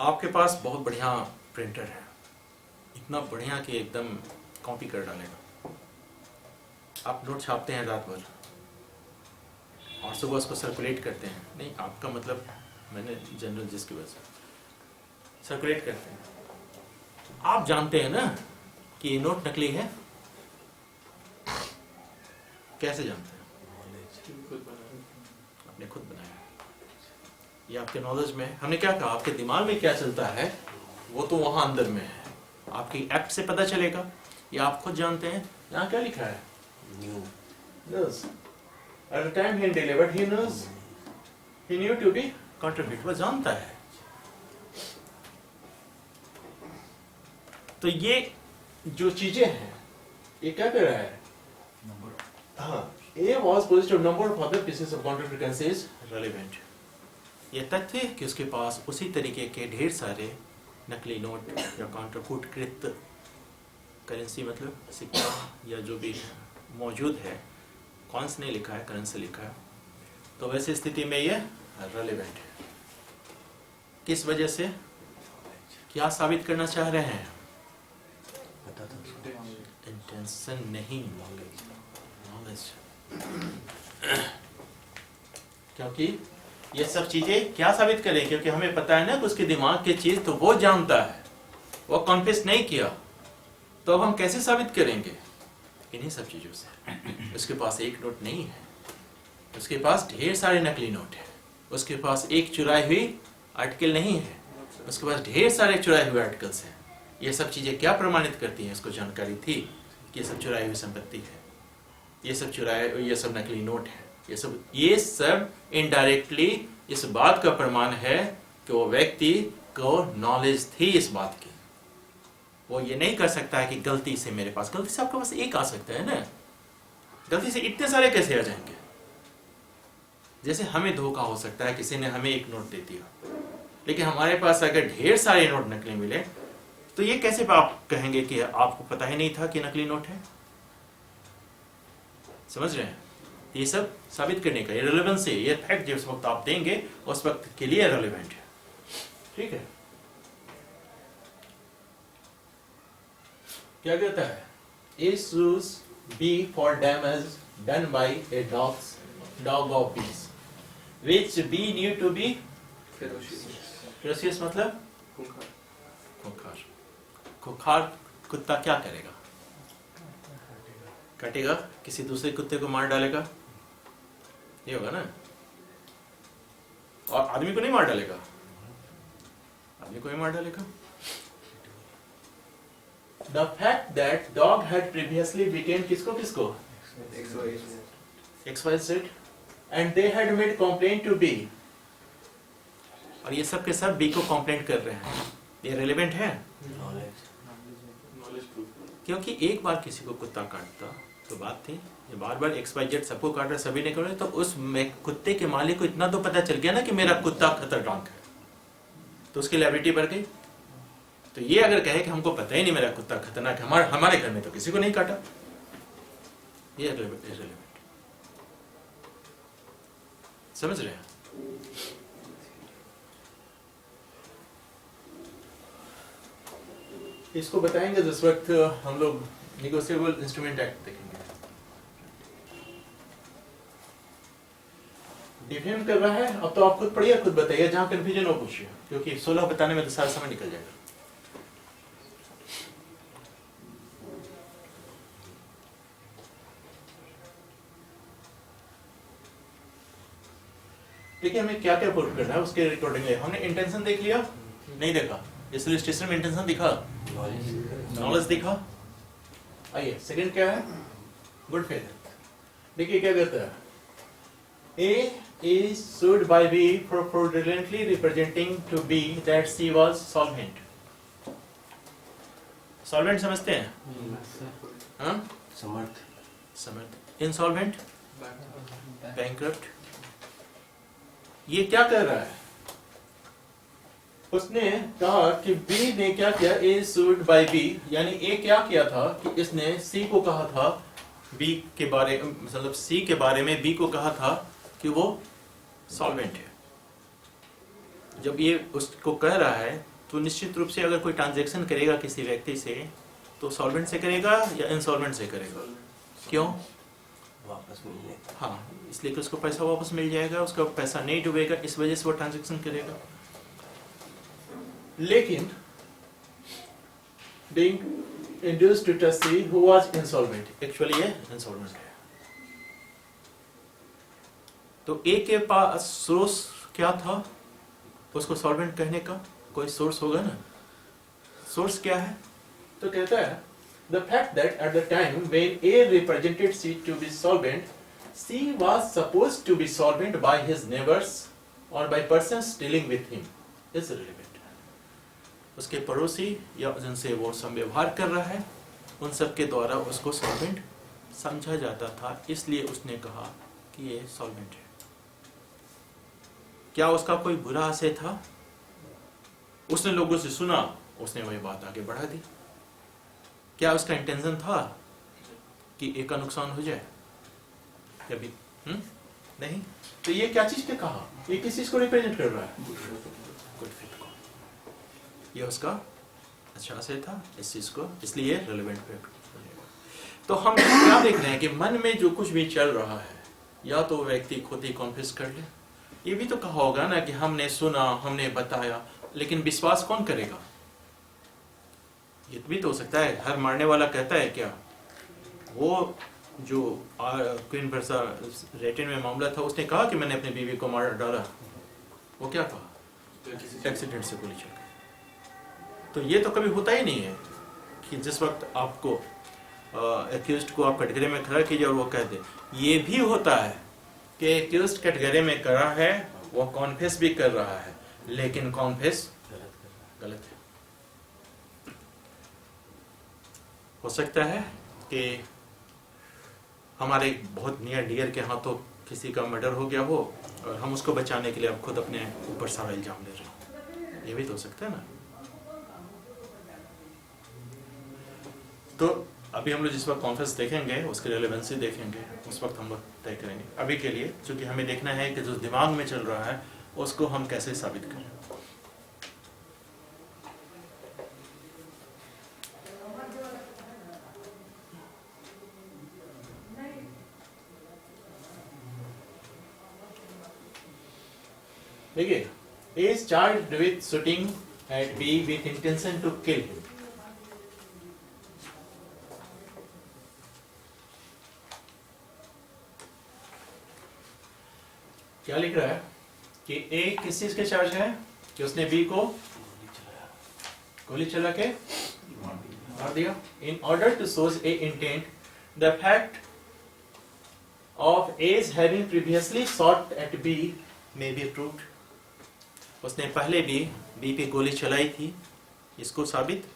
आपके पास बहुत बढ़िया प्रिंटर है, इतना बढ़िया कि एकदम कॉपी कर डालेगा। आप नोट छापते हैं रात भर और सुबह उसको सर्कुलेट करते हैं। नहीं, आपका मतलब मैंने जनरल जिसकी वजह से सर्कुलेट करते हैं। आप जानते हैं ना कि ये नोट नकली है? कैसे जानते हैं? आपने खुद बनाया। ये आपके नॉलेज में, हमने क्या कहा, आपके दिमाग में क्या चलता है वो तो वहां अंदर में है। आपकी एक्ट से पता चलेगा या आप खुद जानते हैं? यहाँ क्या लिखा है? New Knows. At the time he delivered, he knows. He knew to be counterfeit. वो जानता है। तो ये जो चीजें हैं, ये क्या कर रहा है? हाँ, A was possessed of number of other pieces of counterfeit currency is relevant. ये तथ्य है कि उसके पास उसी तरीके के ढेर सारे नकली नोट या काउंटरफीट कृत करेंसी, मतलब सिक्का या जो भी मौजूद है, कौन से नहीं लिखा है, करेंसी लिखा है, तो वैसी स्थिति में ये रेलेवेंट है। किस वजह से? क्या साबित करना चाह रहे हैं? पता था इंटेंशन नहीं, नॉलेज। क्योंकि ये सब चीजें क्या साबित करें? क्योंकि हमें पता है ना कि उसके दिमाग की चीज तो वो जानता है, वो कॉन्फेस नहीं किया, तो अब हम कैसे साबित करेंगे? इन्हीं सब चीजों से। उसके पास एक नोट नहीं है, उसके पास ढेर सारे नकली नोट है, उसके पास एक चुराई हुई आर्टिकल नहीं है, उसके पास ढेर सारे चुराए हुए आर्टिकल्स हैं। ये सब चीजें क्या प्रमाणित करती हैं? इसको जानकारी थी कि ये सब चुराई हुई संपत्ति है, ये सब नकली नोट है, ये सब इनडायरेक्टली इस बात का प्रमाण है कि वो व्यक्ति को नॉलेज थी इस बात की। वो ये नहीं कर सकता है कि गलती से मेरे पास, गलती से आपके पास एक आ सकता है ना, गलती से इतने सारे कैसे आ जाएंगे? जैसे हमें धोखा हो सकता है, किसी ने हमें एक नोट दे दिया, लेकिन हमारे पास अगर ढेर सारे नोट नकली मिले तो ये कैसे आप कहेंगे कि आपको पता ही नहीं था कि नकली नोट है? समझ रहे हैं? ये सब साबित करने का, ये रेलेवेंस है, ये फैक्ट जिस वक्त आप देंगे उस वक्त के लिए रेलेवेंट है। ठीक है, क्या कहता है? Issues B for damage done by a dog of bees, which B knew to be ferocious, मतलब खुंखार। खुंखार कुत्ता क्या करेगा? काटेगा, किसी दूसरे कुत्ते को मार डालेगा, ये होगा ना? और आदमी को नहीं मार डालेगा, आदमी को ही मार डालेगा। The fact that dog had previously bitten किसको XYZ and they had made complaint to B, और ये सब के सब B को कंप्लेंट कर रहे हैं, ये रेलेवेंट है? Knowledge proof. क्योंकि एक बार किसी को कुत्ता काटता तो बात थी, ये बार बार XYZ सबको काट रहा, सभी ने कर रहे, तो उस कुत्ते के मालिक को इतना तो पता चल गया ना कि मेरा कुत्ता खतरनाक है, तो उसकी लायबिलिटी बढ़ गई। तो ये अगर कहे कि हमको पता ही नहीं मेरा कुत्ता खतरनाक है, हमारे घर में तो किसी को नहीं काटा, ये irrelevant। समझ रहे हैं? इसको बताएंगे जिस वक्त हम लोग नेगोशिएबल इंस्ट्रूमेंट एक्ट देखेंगे। डिफेम कर रहा है, अब तो आप खुद पढ़िए, खुद बताइए, जहां कंफ्यूजन हो पूछिए, क्योंकि 16 बताने में तो सारा समय निकल जाएगा। देखिए हमें क्या क्या प्रूफ करना है उसके रिकॉर्डिंग है। हमने इंटेंशन देख लिया, नहीं देखा? इस रजिस्ट्रेशन में इंटेंशन दिखा, नॉलेज दिखा। आइए सेकंड क्या है? Good faith. देखिए क्या कहता है? A is sued by B for fraudulently representing to B that she was solvent. Solvent समझते हैं? हाँ? समर्थ। Insolvent? Bankrupt? ये क्या कर रहा है? उसने कहा कि B ने क्या किया? A is sued by B, यानी A क्या किया था कि इसने C को कहा था B के बारे, मतलब C के बारे में B को कहा था कि वो सॉल्वेंट है। जब ये उसको कह रहा है तो निश्चित रूप से अगर कोई ट्रांजैक्शन करेगा किसी व्यक्ति से तो सॉल्वेंट से करेगा या इंसॉल्वेंट से करेगा? क्यों? वापस मिलने। हाँ, इसलिए कि उसको पैसा वापस मिल जाएगा, उसका पैसा नहीं डूबेगा, इस वजह से वो ट्रांजैक्शन करेगा। लेकिन being induced to trust C who was insolvent, actually ये इंसॉल्वेंट है। तो ए के पास सोर्स क्या था उसको सॉल्वेंट कहने का? कोई सोर्स होगा ना? सोर्स क्या है? तो कहता है the fact that at the time when A represented C to be solvent, C was supposed to be solvent by his neighbors or by persons dealing with him is relevant. उसके पड़ोसी या जिनसे वो समव्यवहार कर रहा है उन सब के द्वारा उसको सॉल्वेंट समझा जाता था, इसलिए उसने कहा कि ये सॉल्वेंट है। क्या उसका कोई बुरा आशय था? उसने लोगों से सुना, उसने वही बात आगे बढ़ा दी। क्या उसका इंटेंशन था कि एक का नुकसान हो जाए? कभी नहीं। तो ये क्या चीज के कहा? ये किस चीज को रिप्रेजेंट कर रहा है? गुड फेथ को। ये उसका अच्छा आशय था इस चीज को, इसलिए रेलेवेंट फैक्ट। तो हम क्या देख रहे हैं कि मन में जो कुछ भी चल रहा है या तो व्यक्ति खुद ही कॉन्फेस कर ले। ये भी तो कहा होगा ना कि हमने सुना, हमने बताया, लेकिन विश्वास कौन करेगा? ये भी तो हो सकता है हर मारने वाला कहता है क्या? वो जो क्वीन वर्सा रेटिन में मामला था उसने कहा कि मैंने अपनी बीवी को मार डाला, वो क्या कहा? एक्सीडेंट से गोली चल गई। तो ये तो कभी होता ही नहीं है कि जिस वक्त आपको एक्यूज्ड को आप कटघरे में खड़ा कीजिए और वो कह दे। ये भी होता है कि एक्यूज्ड कटघरे में खड़ा है, वो कॉन्फेस भी कर रहा है, लेकिन कॉन्फेस गलत है। हो सकता है कि हमारे बहुत नियर डियर के हाथों किसी का मर्डर हो गया हो और हम उसको बचाने के लिए अब खुद अपने ऊपर सारा इल्जाम ले रहे हैं, ये भी तो हो सकता है ना। तो अभी हम लोग जिस वक्त कॉन्फ्रेंस देखेंगे उसकी रेलेवेंसी देखेंगे, उस वक्त हम लोग तय करेंगे। अभी के लिए चूंकि हमें देखना है कि जो दिमाग में चल रहा है उसको हम कैसे साबित करें। देखिए, A is charged with shooting at B with intention to kill him. क्या लिख रहा है कि A किस चीज के चार्ज है कि उसने B को गोली चला के मार दिया। In order to show A intent, the fact of A's having previously shot at B may be proved. उसने पहले भी बी पे गोली चलाई थी, इसको साबित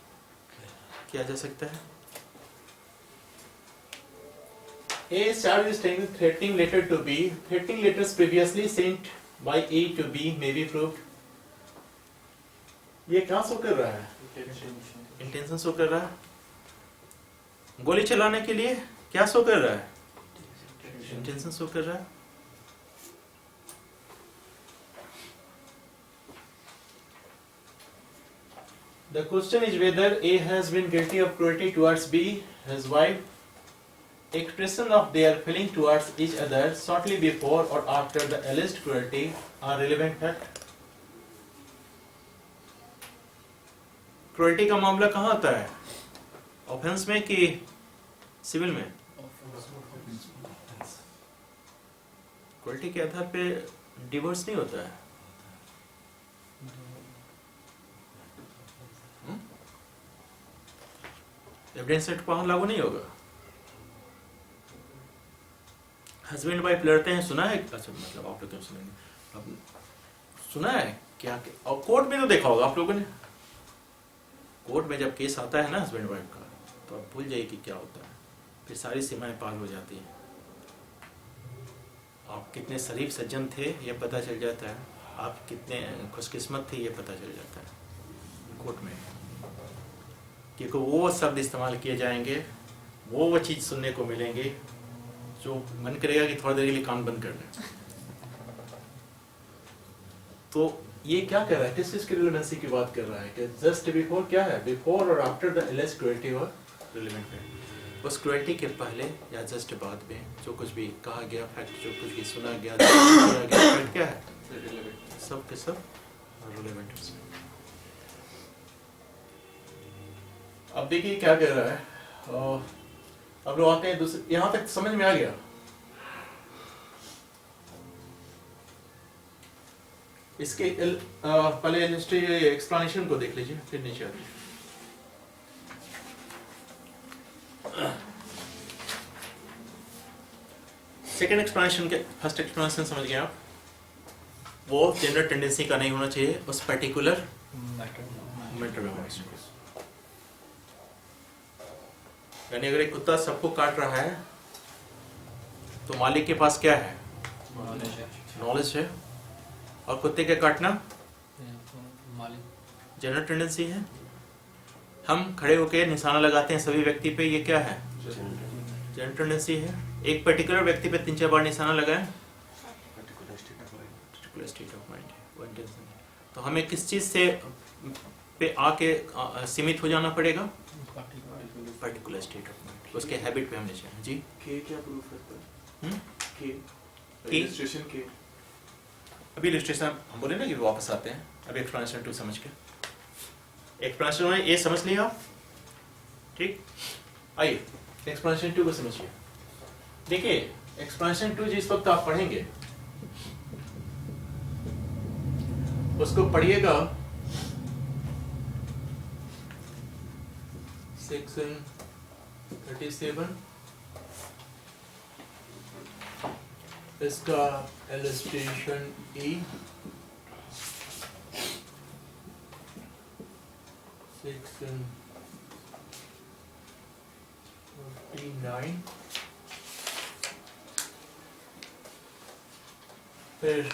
किया जा सकता है। A is charged with sending threatening letter to B. Threatening letters previously sent by A to B may be proved. ये क्या शो कर रहा है? इंटेंशन शो कर रहा है। गोली चलाने के लिए क्या शो कर रहा है? इंटेंशन शो कर रहा है। The question is whether A has been guilty of cruelty towards B, his wife. Expression of their feeling towards each other shortly before or after the alleged cruelty are relevant fact. Cruelty का मामला कहाँ आता है? Offence में कि civil में? Cruelty के आधार पे डिवोर्स नहीं होता है। एविडेंस एक्ट वहां लागू नहीं होगा। हस्बैंड वाइफ लड़ते हैं, सुना है? अच्छा, मतलब आप लोग क्यों सुनेंगे? अब सुना है क्या? और कोर्ट में तो देखा होगा आप लोगों ने। कोर्ट में जब केस आता है ना हस्बैंड वाइफ का, तो आप भूल जाइए कि क्या होता है, फिर सारी सीमाएं पार हो जाती हैं। आप कितने शरीफ सज्जन थे ये पता चल जाता है, आप कितने खुशकिस्मत थे ये पता चल जाता है कोर्ट में। क्योंकि वो शब्द इस्तेमाल किए जाएंगे, वो चीज़ सुनने को मिलेंगे जो मन करेगा कि थोड़ी देर के लिए कान बंद कर लें। तो ये क्या कर रहा है? किस चीज की रिलेवेंसी की बात कर रहा है कि जस्ट बिफोर क्या है? बिफोर और आफ्टर द एलिज्ड क्रुएल्टी और रिलेवेंट है। उस क्रुएल्टी के पहले या जस्ट बाद में जो कुछ भी कहा गया फैक्ट, जो कुछ भी सुना गया फैक्ट क्या है? सब के सब रिलेवेंट है उसमें। अब देखिए क्या कह रहा है। अब लोग आते हैं दूसरे, यहां तक समझ में आ गया? इसके पहले एक्सप्लेनेशन को देख लीजिए, फिर नीचे आते हैं। सेकेंड एक्सप्लेनेशन के फर्स्ट एक्सप्लेनेशन समझ गए आप? वो जेंडर टेंडेंसी का नहीं होना चाहिए, उस पर्टिकुलर मैटर में होना चाहिए। यानी अगर एक कुत्ता सबको काट रहा है तो मालिक के पास क्या है? नॉलेज है। और कुत्ते के काटना जेंडर टेंडेंसी है। हम खड़े होकर निशाना लगाते हैं सभी व्यक्ति पे, ये क्या है? जेंडर टेंडेंसी है। एक पर्टिकुलर व्यक्ति पे 3-4 बार निशाना लगाएं, पर्टिकुलर स्टेट ऑफ माइंड है, वो इंटेंशन है। तो हमें किस चीज से पे आके सीमित हो जाना पड़ेगा? पर्टिकुलर स्टेट ऑफ माइंड, उसके हैबिट पे हमने चाहिए। जी के क्या प्रूफ करता है? के रजिस्ट्रेशन के अभी इलस्ट्रेशन हम बोले ना कि वापस आते हैं। अभी एक्सप्लेनेशन 2 समझ के, एक्सप्लेनेशन में ये समझ लिया आप, ठीक? आइए एक्सप्लेनेशन 2 को समझिए। देखिए एक्सप्लेनेशन 2 जिस वक्त आप पढ़ेंगे उसको पढ़िएगा सेक्शन 37, इसका इलस्ट्रेशन E, सेक्शन 49, फिर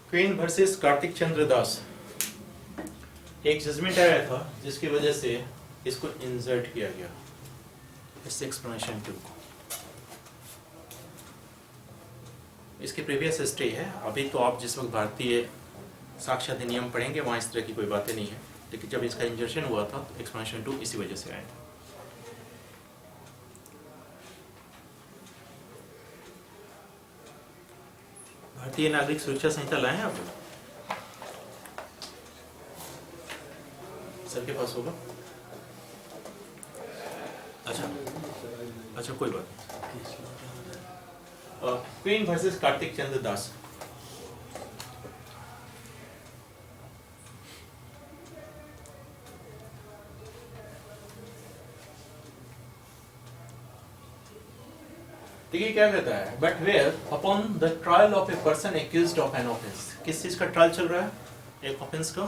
क्वीन वर्सेस कार्तिक चंद्र दास, एक जजमेंट आया था जिसकी वजह से इसको इंसर्ट किया गया इस एक्सप्लेनेशन 2 को। इसके प्रीवियस हिस्ट्री है। अभी तो आप जिस वक्त भारतीय साक्ष्य अधिनियम पढ़ेंगे वहाँ इस तरह की कोई बातें नहीं है, लेकिन जब इसका इंजर्शन हुआ था तो एक्सप्लेनेशन 2 इसी वजह से आया था। भारतीय नागरिक सुरक्षा संहिता लाए हैं आप लोग? सर के पास होगा? अच्छा कोई बात नहीं। Queen versus Kartik Chandra Das. देखिए क्या कहता है, but where upon the trial of a person accused of an offence. किस चीज का ट्रायल चल रहा है? एक ऑफेंस का।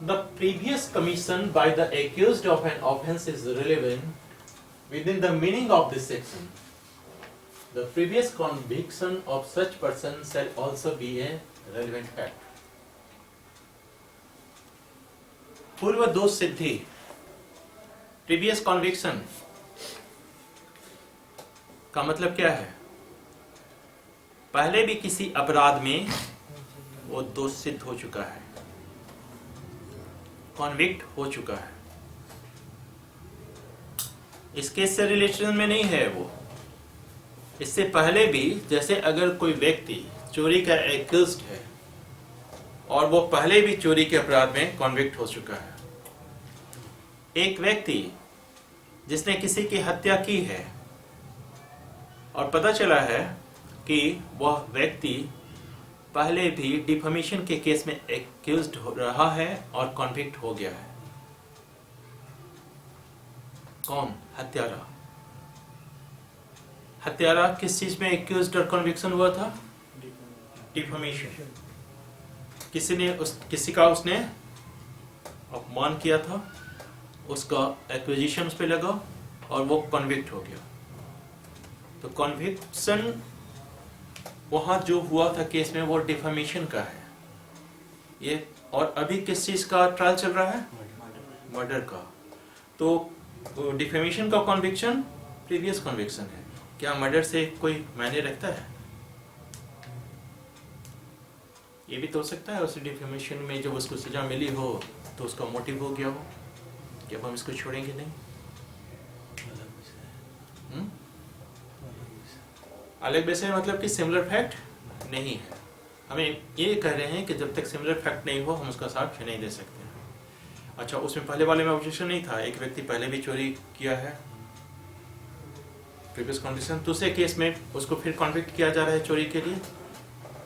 The previous commission by the accused of an offence is relevant with in the meaning of this section. The previous conviction of such person shall also be A relevant fact. पूर्व दोष सिद्धि, previous conviction का मतलब क्या है? पहले भी किसी अपराध में वो दोष सिद्ध हो चुका है, कॉन्विक्ट हो चुका है। इस केस से रिलेशन में नहीं है वो। इससे पहले भी, जैसे अगर कोई व्यक्ति चोरी का एक्यूज्ड है और वो पहले भी चोरी के अपराध में कॉन्विक्ट हो चुका है। एक व्यक्ति जिसने किसी की हत्या की है और पता चला है कि वह व्यक्ति पहले भी डिफेमेशन के केस में एक्यूज्ड हो रहा है और कॉन्विक्ट हो गया है। कौन? हत्यारा। हत्यारा किस चीज में एक्यूज्ड और कन्विक्शन हुआ था? डिफेमेशन। किसी का उसने अपमान किया था, उसका एक्विजिशन उस पे लगा और वो कन्विक्ट हो गया। तो कन्विक्शन वहां जो हुआ था केस में वो डिफेमेशन का है ये। और अभी किस चीज का ट्रायल चल रहा है? मर्डर का। तो डिफेमेशन का कन्विक्शन प्रीवियस कन्विक्शन है। क्या मर्डर से कोई मायने रखता है? ये भी तो हो सकता है उस डिफेमेशन में जब उसको सजा मिली हो तो उसका मोटिव हो गया हो कि अब हम इसको छोड़ेंगे नहीं। अलग विषय मतलब कि सिमिलर फैक्ट नहीं है। हमें ये कह रहे हैं कि जब तक सिमिलर फैक्ट नहीं हो हम उसका साक्ष्य नहीं दे सकते। अच्छा, उसमें पहले वाले में ऑब्जेक्शन नहीं था। एक व्यक्ति पहले भी चोरी किया है, प्रीवियस कंडीशन। दूसरे केस में उसको फिर कॉन्विक्ट किया जा रहा है चोरी के लिए।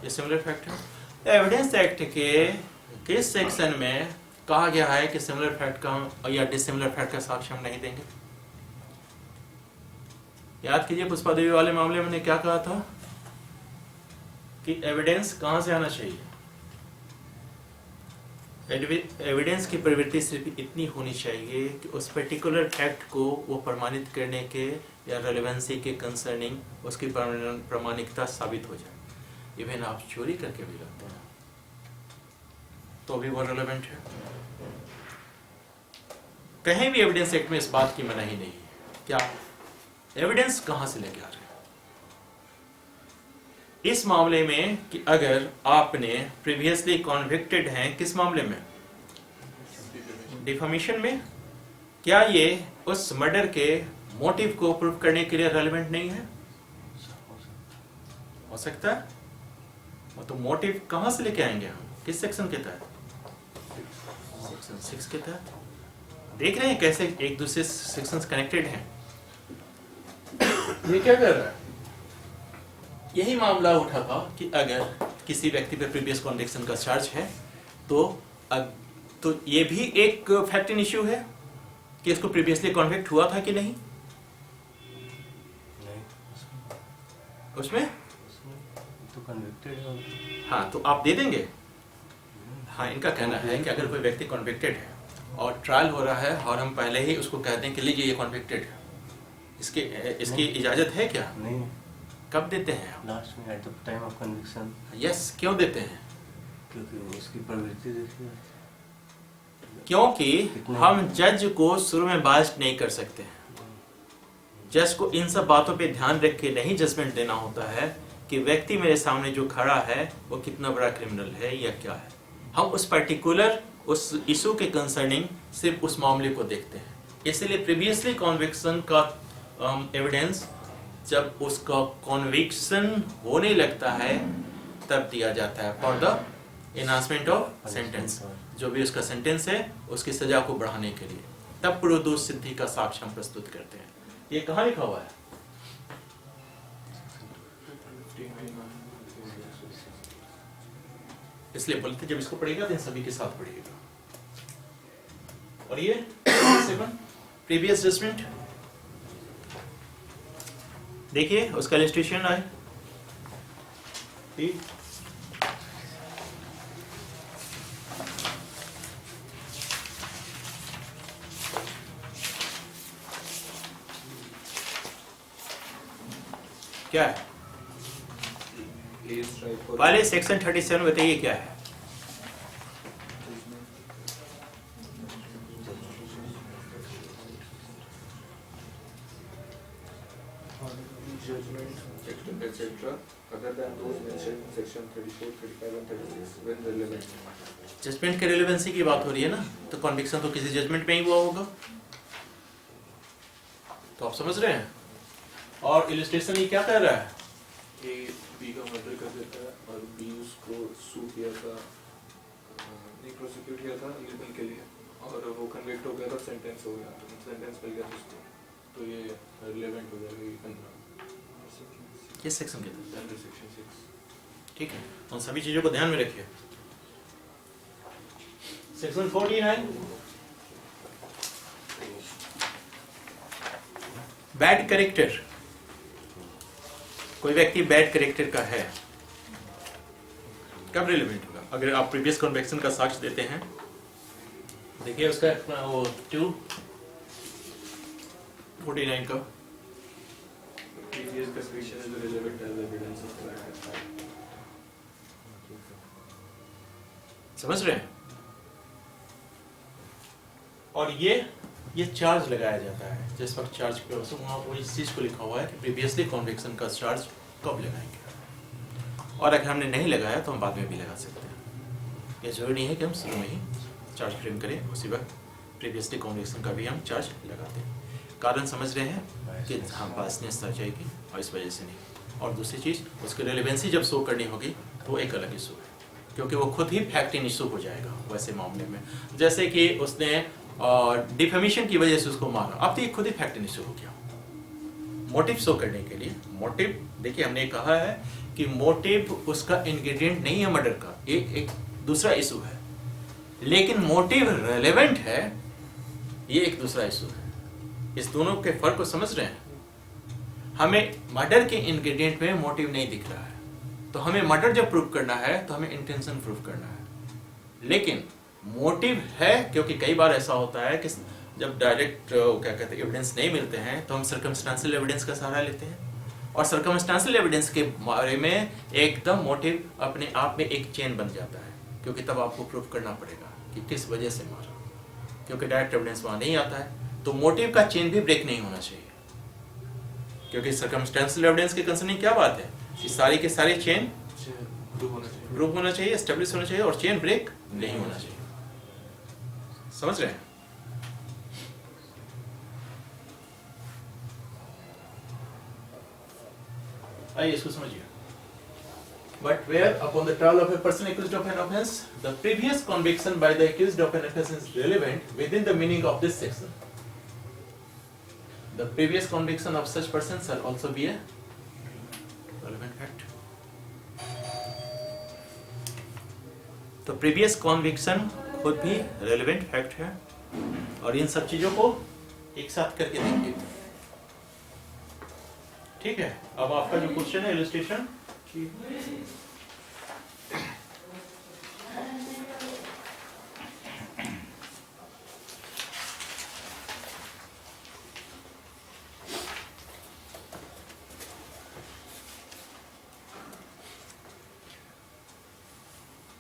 ये सिमिलर फैक्ट है। एविडेंस एक्ट के किस सेक्शन में कहा गया है कि सिमिलर फैक्ट का या डिसिमिलर फैक्ट का साक्ष्य हम नहीं देंगे? याद कीजिए, पुष्पा देवी वाले मामले में मैंने क्या कहा था कि एविडेंस कहां से आना चाहिए? एविडेंस की प्रवृत्ति सिर्फ इतनी होनी चाहिए कि उस पर्टिकुलर फैक्ट को वो प्रमाणित करने के या रेलेवेंसी के कंसर्निंग उसकी प्रामाणिकता साबित हो जाए। इवन आप चोरी करके भी लाते हैं तो भी वो रेलेवेंट है। कहीं भी एविडेंस एक्ट में इस बात की मनाही नहीं है। क्या एविडेंस कहां से लेके आ रहे हैं? इस मामले में कि अगर आपने प्रीवियसली कॉन्विक्टेड हैं, किस मामले में? डिफेमेशन में। क्या ये उस मर्डर के मोटिव को प्रूव करने के लिए रेलेवेंट नहीं है? हो सकता है। तो मोटिव कहाँ से लेके आएंगे हम, किस सेक्शन के तहत? सेक्शन 6 के तहत। देख रहे हैं कैसे एक दूसरे सेक्शंस कनेक्टेड हैं। ये क्या कर रहा है? यही मामला उठा था कि अगर किसी व्यक्ति पे प्रीवियस कन्विक्शन का चार्ज है तो ये भी एक फैक्ट इश्यू है कि इसको प्रीवियसली कन्विक्ट हुआ था कि नहीं। उसमें तो कन्विक्टेड है। हाँ, तो आप दे देंगे। हाँ, इनका कहना है कि अगर कोई व्यक्ति कन्विक्टेड है और ट्रायल हो रहा है और हम पहले ही उसको कहते हैं कि लीजिए ये कन्विक्टेड है, इसकी इजाजत है क्या? नहीं। कब देते हैं? लास्ट में at the time of conviction. Yes, क्यों देते हैं? क्योंकि उसकी प्रवृत्ति देखिए। क्योंकि हम जज को शुरू में बाज नहीं कर सकते हैं। जज को इन सब बातों पे ध्यान रख के नहीं जजमेंट देना होता है कि व्यक्ति मेरे सामने जो खड़ा है वो कितना बड़ा क्रिमिनल है या क्या है। हम उस पर्टिकुलर उस इशू के कंसर्निंग सिर्फ उस मामले को देखते हैं। इसलिए प्रीवियसली कॉन्विक्शन का एविडेंस जब उसका कॉन्विक्शन होने लगता है तब दिया जाता है for the enhancement of sentence. जो भी उसका सेंटेंस है उसकी सजा को बढ़ाने के लिए, तब पुरोदोष सिद्धि का साक्ष्य हम प्रस्तुत करते हैं। ये कहाँ लिखा हुआ है? इसलिए बोलते जब इसको पढ़ेगा तो सभी के साथ पढ़िएगा। और ये प्रीवियस जजमेंट देखिए, उसका इलस्ट्रेशन है। क्या है? पहले सेक्शन 37 बताइए क्या है? Judgment, etc. other than those mentioned in section 34, 35 and 36 when relevant. Judgement के रिलेवेंसी की बात हो रही है ना, तो कॉन्विक्शन तो किसी जजमेंट में ही हुआ होगा। तो आप समझ रहे हैं। और इलस्ट्रेशन ये क्या कह रहा है? A B का मर्डर कर देता है और B उसको सू किया था, नहीं प्रोसिक्यूट किया था लिबल के लिए, और वो कन्विक्ट हो गया था, सेंटेंस हो गया, सेंटेंस मिल गया उसको, तो ये रिलेवेंट हो जाएगा। किस सेक्शन के तहत? सेक्शन 6। ठीक है, उन सभी चीजों को ध्यान में रखिए। Section 49 bad character. कोई व्यक्ति बैड कैरेक्टर का है, कब रिलेवेंट होगा? अगर आप प्रीवियस कन्विक्शन का साक्ष्य देते हैं, देखिए उसका वो 249 का previous suspicion is relevant as evidence of that. समझ रहे हैं। और ये चार्ज लगाया जाता है जिस वक्त चार्ज पे वहाँ वो इस चीज को लिखा हुआ है कि प्रीवियसली कन्विक्शन का चार्ज कब लगाएंगे, और अगर हमने नहीं लगाया तो हम बाद में भी लगा सकते हैं। ये जरूरी नहीं है कि हम शुरू में ही चार्ज फ्रेम करें, उसी वक्त प्रीवियसली कन्विक्शन का भी हम चार्ज लगाते हैं। कारण समझ रहे हैं कि हाँ बासनेस आ जाएगी और इस वजह से नहीं। और दूसरी चीज़, उसकी रेलेवेंसी जब शो करनी होगी तो एक अलग इशू है, क्योंकि वो खुद ही फैक्ट इन इशू हो जाएगा वैसे मामले में। जैसे कि उसने डिफेमेशन की वजह से उसको मारा, अब तो ये खुद ही फैक्ट इन इशू हो गया। मोटिव शो करने के लिए, मोटिव देखिए हमने कहा है कि मोटिव उसका इंग्रेडिएंट नहीं है मर्डर का, एक दूसरा इशू है, लेकिन मोटिव रेलेवेंट है, ये एक दूसरा इशू है। इस दोनों के फर्क को समझ रहे हैं। हमें मर्डर के इंग्रेडिएंट में मोटिव नहीं दिख रहा है, तो हमें मर्डर जब प्रूव करना है तो हमें इंटेंशन प्रूव करना है। लेकिन मोटिव है, क्योंकि कई बार ऐसा होता है कि जब डायरेक्ट क्या कहते हैं एविडेंस नहीं मिलते हैं तो हम सर्कमस्टेंशियल एविडेंस का सहारा लेते हैं, और सर्कमस्टेंशियल एविडेंस के बारे में एकदम मोटिव अपने आप में एक चेन बन जाता है, क्योंकि तब आपको प्रूव करना पड़ेगा कि किस वजह से मारा, क्योंकि डायरेक्ट एविडेंस वहाँ नहीं आता है। तो मोटिव का चेन भी ब्रेक नहीं होना चाहिए, क्योंकि सर्कमस्टेंशियल एविडेंस के कंसर्निंग क्या बात है कि सारी के सारे चेन प्रूव होना चाहिए, एस्टेब्लिश होना चाहिए, और चेन ब्रेक नहीं होना चाहिए। समझ रहे हैं। आइए इसको समझिए। But where upon the trial of a person accused of an offence, the previous conviction by the accused of an offence is relevant within the meaning of this section. The previous conviction of such person shall also be a relevant fact. तो previous conviction खुद भी relevant fact है और इन सब चीजों को एक साथ करके देखेंगे. ठीक है, अब आपका जो क्वेश्चन है इलस्ट्रेशन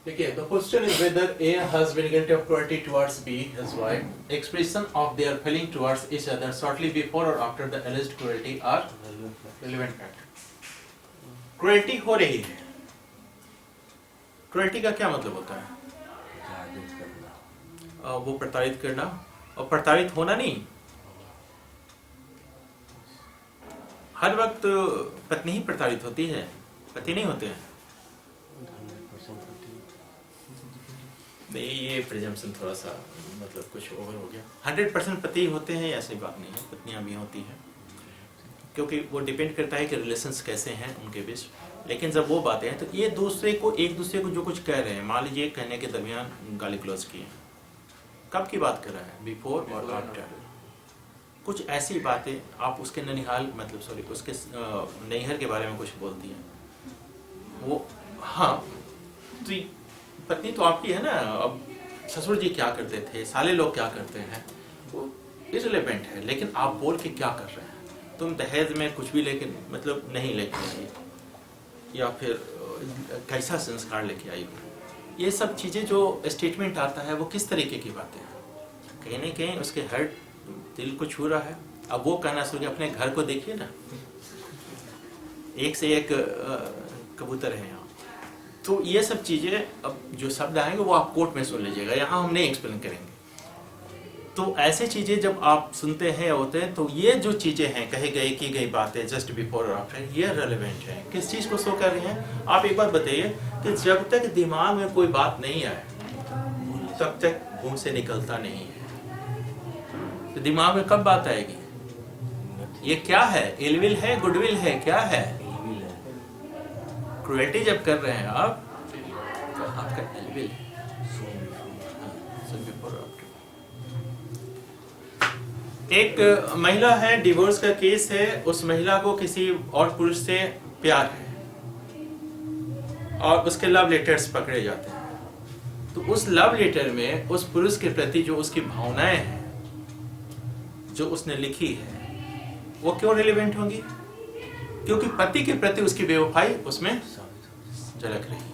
देखिए, the question is whether A has been guilty of cruelty towards B, his wife. Expression of their feeling towards each other shortly before or after the alleged cruelty are relevant fact. Cruelty हो रही है. Cruelty का क्या मतलब होता है? वो प्रताड़ित करना और प्रताड़ित होना नहीं. हर वक्त पत्नी ही प्रताड़ित होती है, पति नहीं होते हैं. नहीं, ये प्रिजम्पशन थोड़ा सा मतलब कुछ ओवर हो गया. 100% पति होते हैं ऐसी बात नहीं है, पत्नियां भी होती हैं, क्योंकि वो डिपेंड करता है कि रिलेशंस कैसे हैं उनके बीच. लेकिन जब वो बातें हैं तो ये एक दूसरे को जो कुछ कह रहे हैं, मान लीजिए कहने के दरमियान गाली क्लोज किए, कब की बात कर रहा है? बिफोर और आफ्टर. कुछ ऐसी बातें आप उसके ननिहाल मतलब उसके नैहर के बारे में कुछ बोलती हैं, वो हाँ तो पत्नी तो आपकी है ना. अब ससुर जी क्या करते थे, साले लोग क्या करते हैं, वो इररिलेवेंट है. लेकिन आप बोल के क्या कर रहे हैं? तुम दहेज में कुछ भी लेके मतलब नहीं लेके आई, या फिर कैसा संस्कार लेके आई हो, ये सब चीजें जो स्टेटमेंट आता है वो किस तरीके की बातें हैं? कहीं ना कहीं उसके हर्ट दिल को छू रहा है. अब वो कहना शुरू किया, अपने घर को देखिए ना, एक से एक कबूतर है यहाँ. तो ये सब चीजें अब जो शब्द आएंगे वो आप कोर्ट में सुन लीजिएगा, यहाँ हम नहीं एक्सप्लेन करेंगे. तो ऐसे चीजें जब आप सुनते हैं होते हैं तो ये जो चीजें हैं कही गई की गई बातें जस्ट बिफोर और आफ्टर, ये रेलेवेंट है. किस चीज को शो कर रही हैं? आप एक बार बताइए कि जब तक दिमाग में कोई बात नहीं आए तब तक मुंह से निकलता नहीं है. तो दिमाग में कब बात आएगी? ये क्या है? इलविल है, गुडविल है, क्या है? क्रुएल्टी जब कर रहे हैं आप तो आपका इलविल है. एक महिला है, डिवोर्स का केस है, उस महिला को किसी और पुरुष से प्यार है और उसके लव लेटर्स पकड़े जाते हैं. तो उस लव लेटर में उस पुरुष के प्रति जो उसकी भावनाएं हैं जो उसने लिखी है वो क्यों रिलेवेंट होंगी? क्योंकि पति के प्रति उसकी बेवफाई उसमें झलक रही है.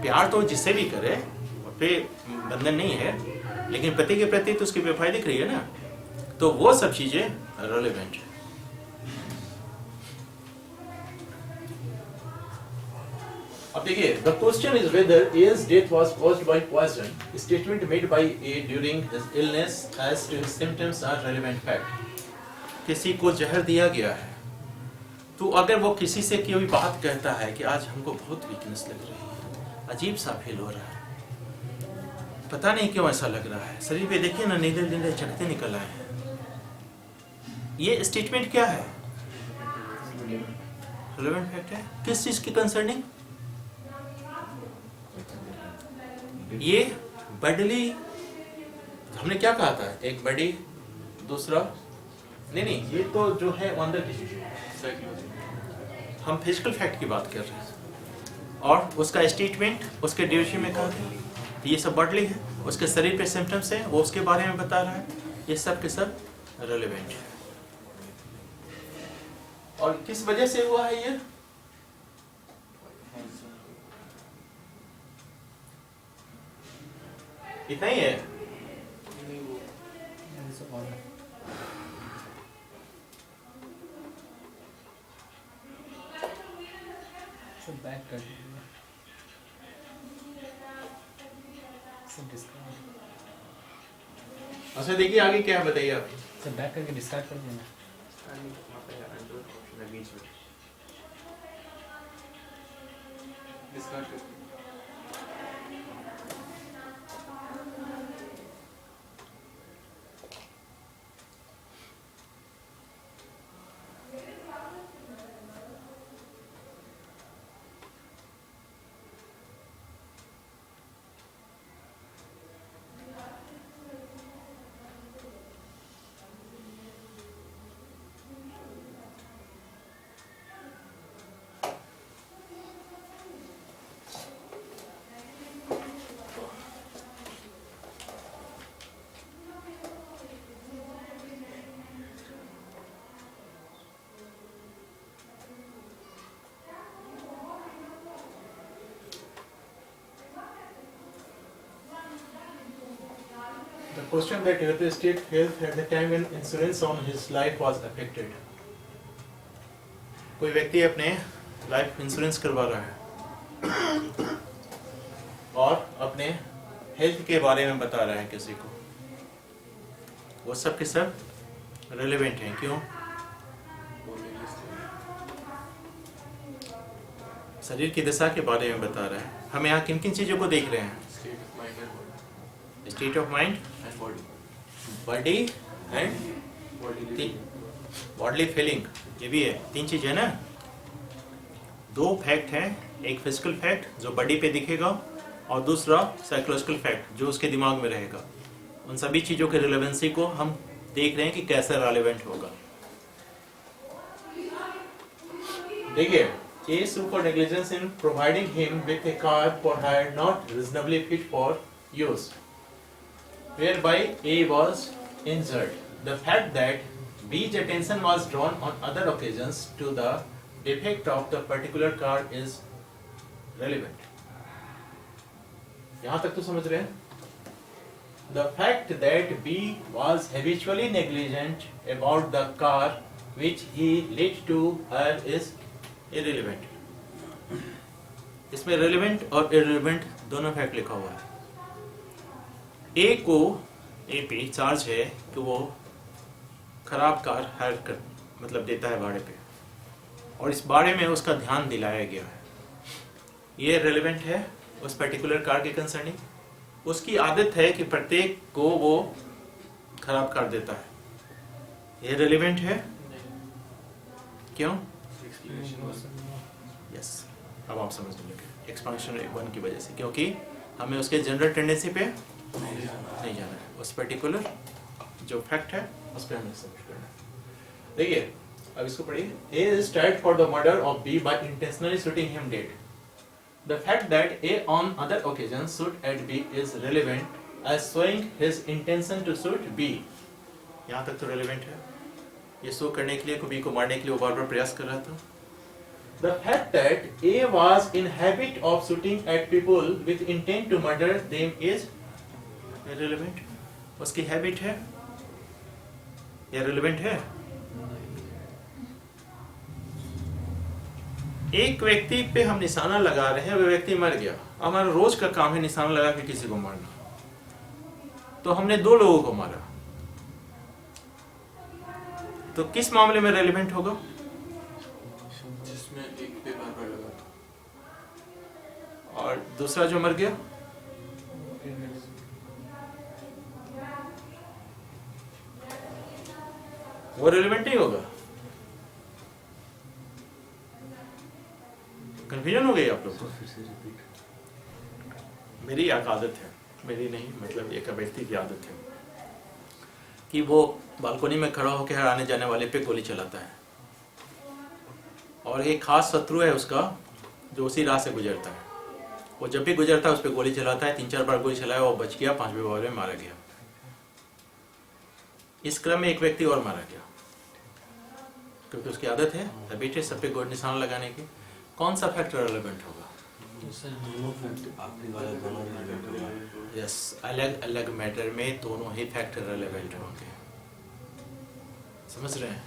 प्यार तो जिससे भी करे पे बंधन नहीं है, लेकिन पति के प्रति तो उसकी बेवफाई दिख रही है ना. तो वो सब चीजें रेलेवेंट है. अब देखिए, the question is whether A's death was caused by poison. Statement made by A during his illness as to his symptoms are relevant fact. किसी को जहर दिया गया है, तो अगर वो किसी से कोई बात कहता है कि आज हमको बहुत वीकनेस लग रही है, अजीब सा फील हो रहा है, पता नहीं क्यों ऐसा लग रहा है, शरीर पे देखिए ना नीले नीले चकते निकल आए हैं, ये स्टेटमेंट क्या है? रेलेवेंट फैक्ट है. किस चीज की कंसर्निंग? ये बडली, हमने क्या कहा था? एक बड़ी, दूसरा नहीं, ये तो जो है अंदर की चीज, हम फिजिकल फैक्ट की बात कर रहे हैं और उसका स्टेटमेंट उसके ड्यूरेशन में कहा था. ये सब बॉडली है, उसके शरीर पे सिम्टम्स है, वो उसके बारे में बता रहा है. ये सब के सब रेलेवेंट है. और किस वजह से हुआ है ये? इतना ही है. बैक कर अच्छा देखिए आगे क्या है, बताइए आप. सर बैक करके डिस्कार्ड कर देना. डिस्कार्ड करके The question that United States Health at the time when insurance on his life was affected. कोई व्यक्ति अपने लाइफ इंश्योरेंस करवा रहा है और अपने हेल्थ के बारे में बता रहा है किसी को, वो सब के सब रेलेवेंट हैं। क्यों? शरीर की दशा के बारे में बता रहा है। हम यहाँ किन किन चीजों को देख रहे हैं? State of mind and body body and bodily feeling, ये भी है। 3 चीज है ना। 2 फैक्ट हैं, एक फिजिकल फैक्ट जो बॉडी पे दिखेगा और दूसरा साइकोलॉजिकल फैक्ट जो उसके दिमाग में रहेगा। उन सभी चीजों के रिलेवेंसी को हम देख रहे हैं कि कैसे रेलेवेंट होगा। देखिए, A sued for negligence in providing him with a car for hire not reasonably fit for use, whereby A was injured. The fact that B's attention was drawn on other occasions to the defect of the particular car is relevant. यहाँ तक तो समझ रहे हैं? The fact that B was habitually negligent about the car which he led to her is irrelevant. इसमें relevant और irrelevant दोनों fact लिखा हुआ है। ए को ए पे चार्ज है कि वो खराब कार हायर कर मतलब देता है भाड़े पे, और इस बारे में उसका ध्यान दिलाया गया है। ये रेलेवेंट है उस पर्टिकुलर कार के कंसर्निंग। उसकी आदत है कि प्रत्येक को वो खराब कार देता है। ये रेलेवेंट है। क्यों? यस, अब आप समझ लगे एक्सपेंशन 1 की वजह से, क्योंकि हमें उसके जनरल टेंडेंसी पे नहीं जाना है। उस पर्टिकुलर जो फैक्ट है उस पर हमें समझ करना है। देखिए, अब इसको पढ़िए। A is tried for the murder of B by intentionally shooting him dead. The fact that A on other occasions shoot at B is relevant as showing his intention to shoot B. यहाँ तक तो relevant है। ये show करने के लिए को B को मारने के लिए वो बार-बार प्रयास कर रहा था। The fact that A was in habit of shooting at people with intent to murder them is irrelevant. उसकी हैबिट है या रिलेवेंट है? एक व्यक्ति पे हम निशाना लगा रहे हैं, वो व्यक्ति मर गया। हमारा रोज का काम है निशाना लगा के किसी को मारना, तो हमने 2 लोगों को मारा, तो किस मामले में रेलेवेंट होगा? जिसमें एक पे बार लगा था और दूसरा जो मर गया, वो रेलेवेंट नहीं होगा। कंफ्यूजन हो गई आप लोग को? मेरी एक आदत है, मेरी नहीं मतलब एक व्यक्ति की आदत है कि वो बालकोनी में खड़ा होकर हर आने जाने वाले पे गोली चलाता है, और एक खास शत्रु है उसका जो उसी राह से गुजरता है। वो जब भी गुजरता है उस पर गोली चलाता है। 3-4 बार गोली चलाया, वो बच गया, 5वें बार में मारा गया। इस क्रम में एक व्यक्ति और मारा गया, क्योंकि उसकी आदत है, हैबिट है सब पे गोली निशान लगाने की। कौन सा फैक्टर रेलेवेंट होगा? यस, अलग अलग मैटर में दोनों ही फैक्टर रेलेवेंट होंगे। समझ रहे हैं?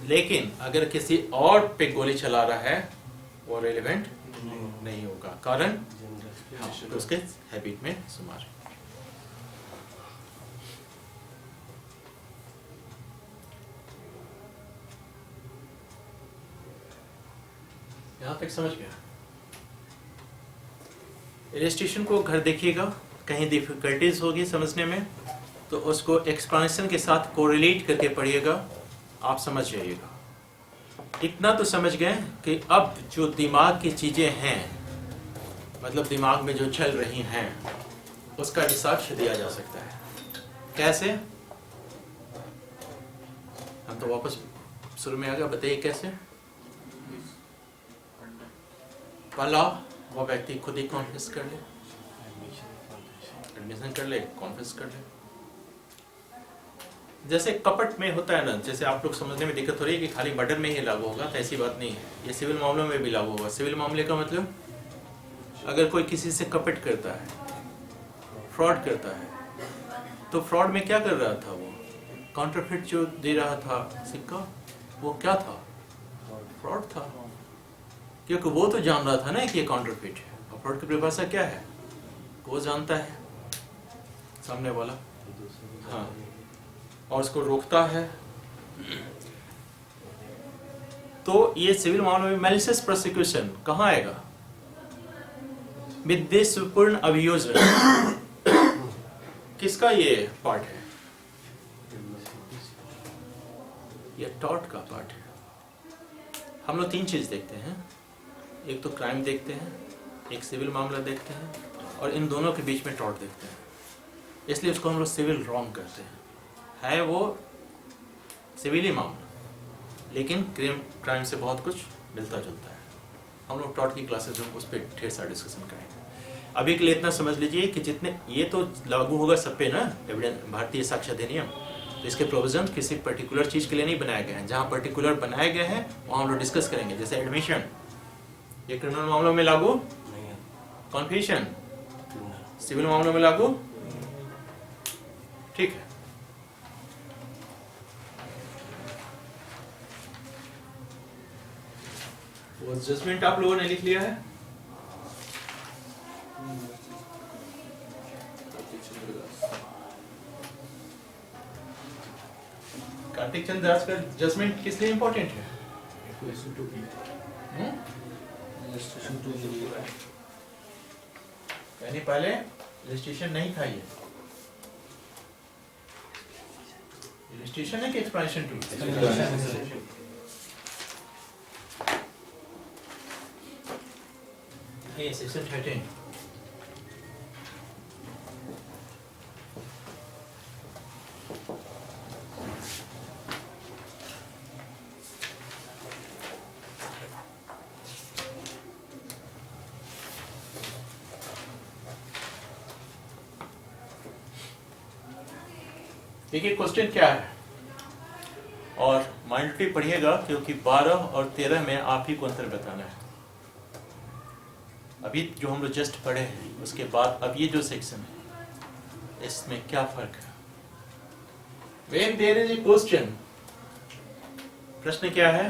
लेकिन अगर किसी और पे गोली चला रहा है वो रेलेवेंट नहीं होगा। कारण तो उसके हैबिट में शुमार। यहाँ तक समझ गया? इलस्ट्रेशन को घर देखिएगा, कहीं डिफिकल्टीज होगी समझने में तो उसको एक्सपेंशन के साथ कोरिलेट करके पढ़िएगा, आप समझ जाइएगा। इतना तो समझ गए कि अब जो दिमाग की चीजें हैं, मतलब दिमाग में जो चल रही हैं, उसका रिसर्च दिया जा सकता है। कैसे? हम तो वापस शुरू में आ गए, बताइए कैसे? पहला वो व्यक्ति खुद ही कॉन्फेस कर ले, एडमिशन कर ले, कॉन्फेस कर ले। जैसे कपट में होता है ना, जैसे आप लोग समझने में दिक्कत हो रही है कि खाली मर्डर में ही लागू होगा, तो ऐसी बात नहीं है, ये सिविल मामलों में भी लागू होगा। सिविल मामले का मतलब अगर कोई किसी से कपट करता है, फ्रॉड करता है, तो फ्रॉड में क्या कर रहा था? वो काउंटरफिट जो दे रहा था सिक्का, वो क्या था? फ्रॉड था, क्योंकि वो तो जान रहा था ना कि ये काउंटरफिट है। और फ्रॉड की परिभाषा क्या है? वो जानता है सामने वाला, हाँ, और उसको रोकता है। तो ये सिविल मामलों में मैलिशियस प्रोसिक्यूशन कहाँ आएगा? विद्वेषपूर्ण अभियोजन। किसका ये पार्ट है? ये टॉर्ट का पार्ट है। हम लोग तीन चीज देखते हैं, एक तो क्राइम देखते हैं, एक सिविल मामला देखते हैं, और इन दोनों के बीच में टॉर्ट देखते हैं। इसलिए उसको हम लोग सिविल रॉन्ग करते हैं। है वो सिविल ही मामला, लेकिन क्राइम से बहुत कुछ मिलता जुलता है। हम लोग टॉर्ट की क्लासेस में उस पर ढेर सारा डिस्कशन करेंगे। अभी के लिए इतना समझ लीजिए कि जितने, ये तो लागू होगा सब पे ना, एविडेंस भारतीय साक्ष्य अधिनियम, तो इसके प्रोविजन किसी पर्टिकुलर चीज के लिए नहीं बनाए गए हैं। जहाँ पर्टिकुलर बनाए गए हैं वहाँ हम लोग डिस्कस करेंगे। जैसे एडमिशन, ये क्रिमिनल मामलों में लागू, कॉन्फेशन सिविल मामलों में लागू, ठीक है। वो जजमेंट आप लोगों ने लिख लिया है? कार्तिक चंद्र दास का जजमेंट किस लिए इंपॉर्टेंट है? यानी पहले रजिस्ट्रेशन नहीं था, ये रजिस्ट्रेशन है कि एक्सपेंशन टू? ये सेक्शन 13। देखिए क्वेश्चन क्या है, और माइंडली पढ़िएगा क्योंकि 12 और 13 में आप ही को अंतर बताना है। अभी जो हम लोग जस्ट पढ़े हैं उसके बाद अब ये जो सेक्शन है इसमें क्या फर्क है? When there is a question, प्रश्न क्या है?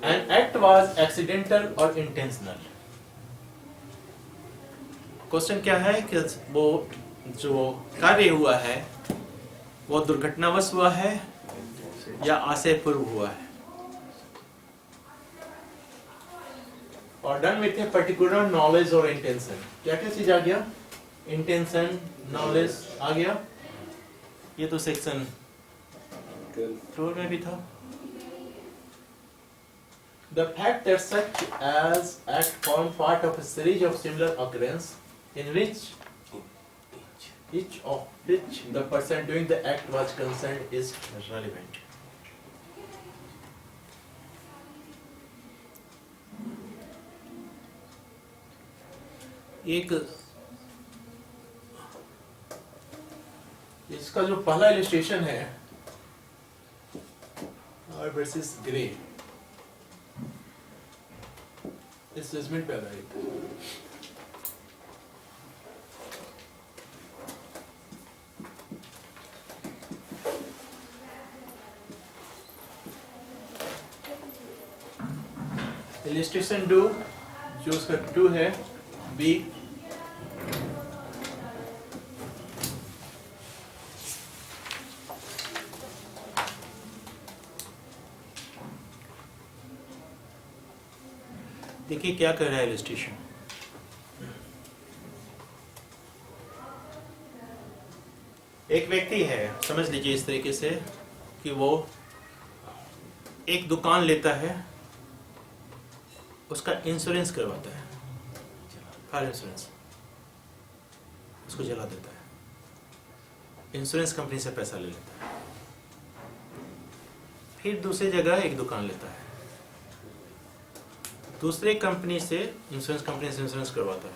An act was accidental or intentional. Question क्या है कि वो जो कार्य हुआ है वो दुर्घटनावश हुआ है या आशयपूर्व हुआ है, और done with a particular knowledge और इंटेंशन। क्या क्या चीज आ गया? इंटेंशन, नॉलेज आ गया। ये तो सेक्शन 12 में भी था। The fact that such as act form part of a series of similar occurrence in which each of which the person doing the act was concerned is relevant. एक इसका जो पहला इलस्ट्रेशन है वर्सेस ग्रे, इस judgement पे आधारित है। Illustration 2 जो उसका 2 है, बी, देखिए क्या कर रहा है इलस्ट्रेशन। एक व्यक्ति है, समझ लीजिए इस तरीके से कि वो एक दुकान लेता है, उसका इंश्योरेंस करवाता है, फायर इंश्योरेंस, उसको जला देता है, इंश्योरेंस कंपनी से पैसा ले लेता है। फिर दूसरी जगह एक दुकान लेता है, दूसरे कंपनी से इंश्योरेंस कंपनी से इंश्योरेंस करवाता है,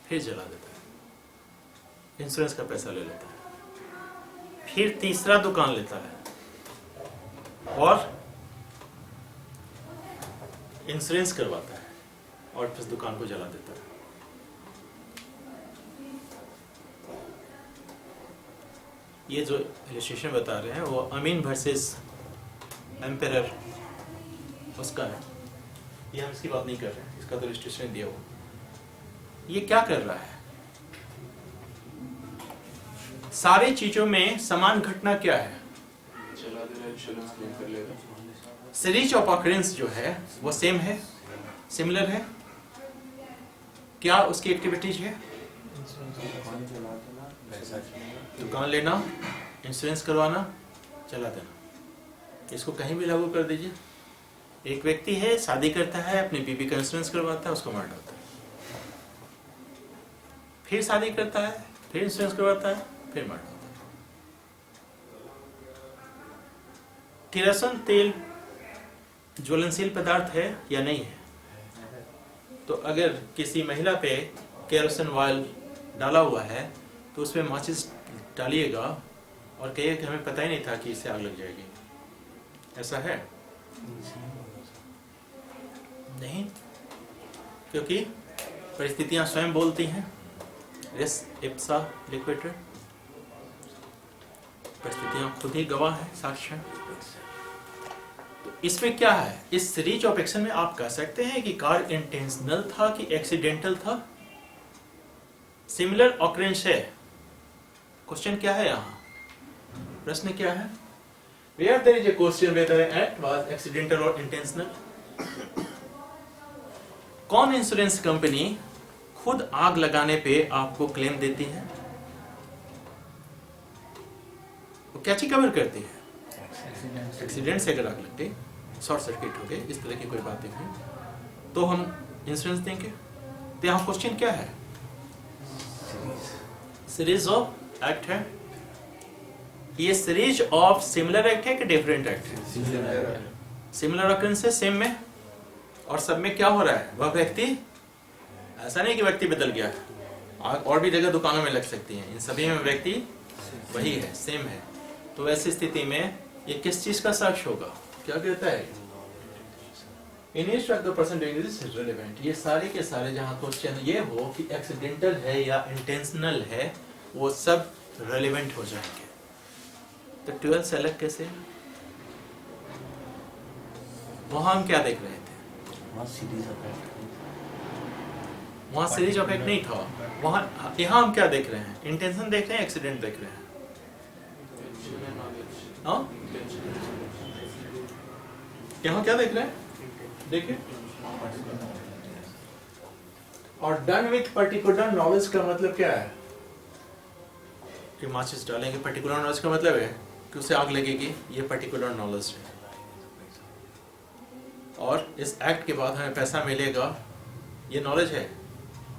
फिर जला देता है, इंश्योरेंस का पैसा ले लेता है। फिर तीसरा दुकान लेता है और इंश्योरेंस करवाता है और फिर दुकान को जला देता है। ये जो इलस्ट्रेशन बता रहे हैं वो अमीन वर्सेस एम्पेरर उसका है, ये हम इसकी बात नहीं कर रहे हैं, इसका तो इलस्ट्रेशन दिया हुआ। ये क्या कर रहा है? सारी चीजों में समान घटना क्या है? चला दे रहा, इंश्योरेंस क्लेम कर लेगा। सीरीज ऑफ ऑकरेंस जो है वो सेम है, सिमिलर है। क्या उसकी एक्टिविटीज है? दुकान लेना, इंश्योरेंस करवाना, चला देना। इसको कहीं भी लागू कर दीजिए। एक व्यक्ति है, शादी करता है, अपनी बीवी का इंश्योरेंस करवाता है, उसको मार डालता है। फिर शादी करता है, फिर इंश्योरेंस करवाता है, फिर मार डालता है। किरोसिन तेल ज्वलनशील पदार्थ है या नहीं है? तो अगर किसी महिला पे केरोसिन ऑयल डाला हुआ है तो उसमें माचिस डालिएगा और कहिए कि हमें पता ही नहीं था कि इससे आग लग जाएगी, ऐसा है? नहीं, क्योंकि परिस्थितियां स्वयं बोलती हैं। रेस इप्सा लिक्विटर, परिस्थितियां खुद ही गवाह है, साक्ष्य। तो इसमें क्या है? इस सीरीज ऑफ एक्शन में आप कह सकते हैं कि कार इंटेंशनल था कि एक्सीडेंटल था। सिमिलर ऑकरेंस है। क्वेश्चन क्या है यहाँ? प्रश्न क्या है? Where there is a question whether an act was accidental or intentional. कौन इंश्योरेंस कंपनी खुद आग लगाने पे आपको क्लेम देती है? वो क्या चीज कवर करती है? एक्सीडेंट से अगर आग लग गई, शॉर्ट सर्किट हो गए, इस तरह की कोई बातें हैं तो हम इंश्योरेंस देंगे। तो यहाँ क्वेश्चन क्या है? सीरीज ऑफ एक्ट है। ये सीरीज ऑफ सिमिलर एक्ट है कि डिफरेंट एक्ट है? सिमिलर ऑकरेंस है, सेम में, और सब में क्या हो रहा है? वह व्यक्ति, ऐसा नहीं कि व्यक्ति बदल गया है, और भी जगह दुकानों में लग सकती हैं, इन सभी में व्यक्ति वही है, सेम है। तो ऐसी स्थिति में ये किस चीज का साक्ष्य होगा? क्या कहता है? Initial person doing this is relevant. ये सारे के सारे जहां क्वेश्चन ये हो कि एक्सीडेंटल है या इंटेंशनल है, वो सब रेलेवेंट हो जाएंगे। तो 12 से अलग कैसे? वहां हम क्या देख रहे थे? वहां सीरीज ऑफ एक्ट नहीं था। वहां, यहाँ हम क्या देख रहे हैं? इंटेंशन देख रहे हैं, एक्सीडेंट देख रहे हैं। हाँ, यहाँ क्या देख रहे हैं? देखिए, और डन विथ पर्टिकुलर नॉलेज का मतलब क्या है? कि माचिस डालेंगे, पर्टिकुलर नॉलेज का मतलब है कि उसे आग लगेगी, ये पर्टिकुलर नॉलेज है। और इस एक्ट के बाद हमें पैसा मिलेगा, ये नॉलेज है,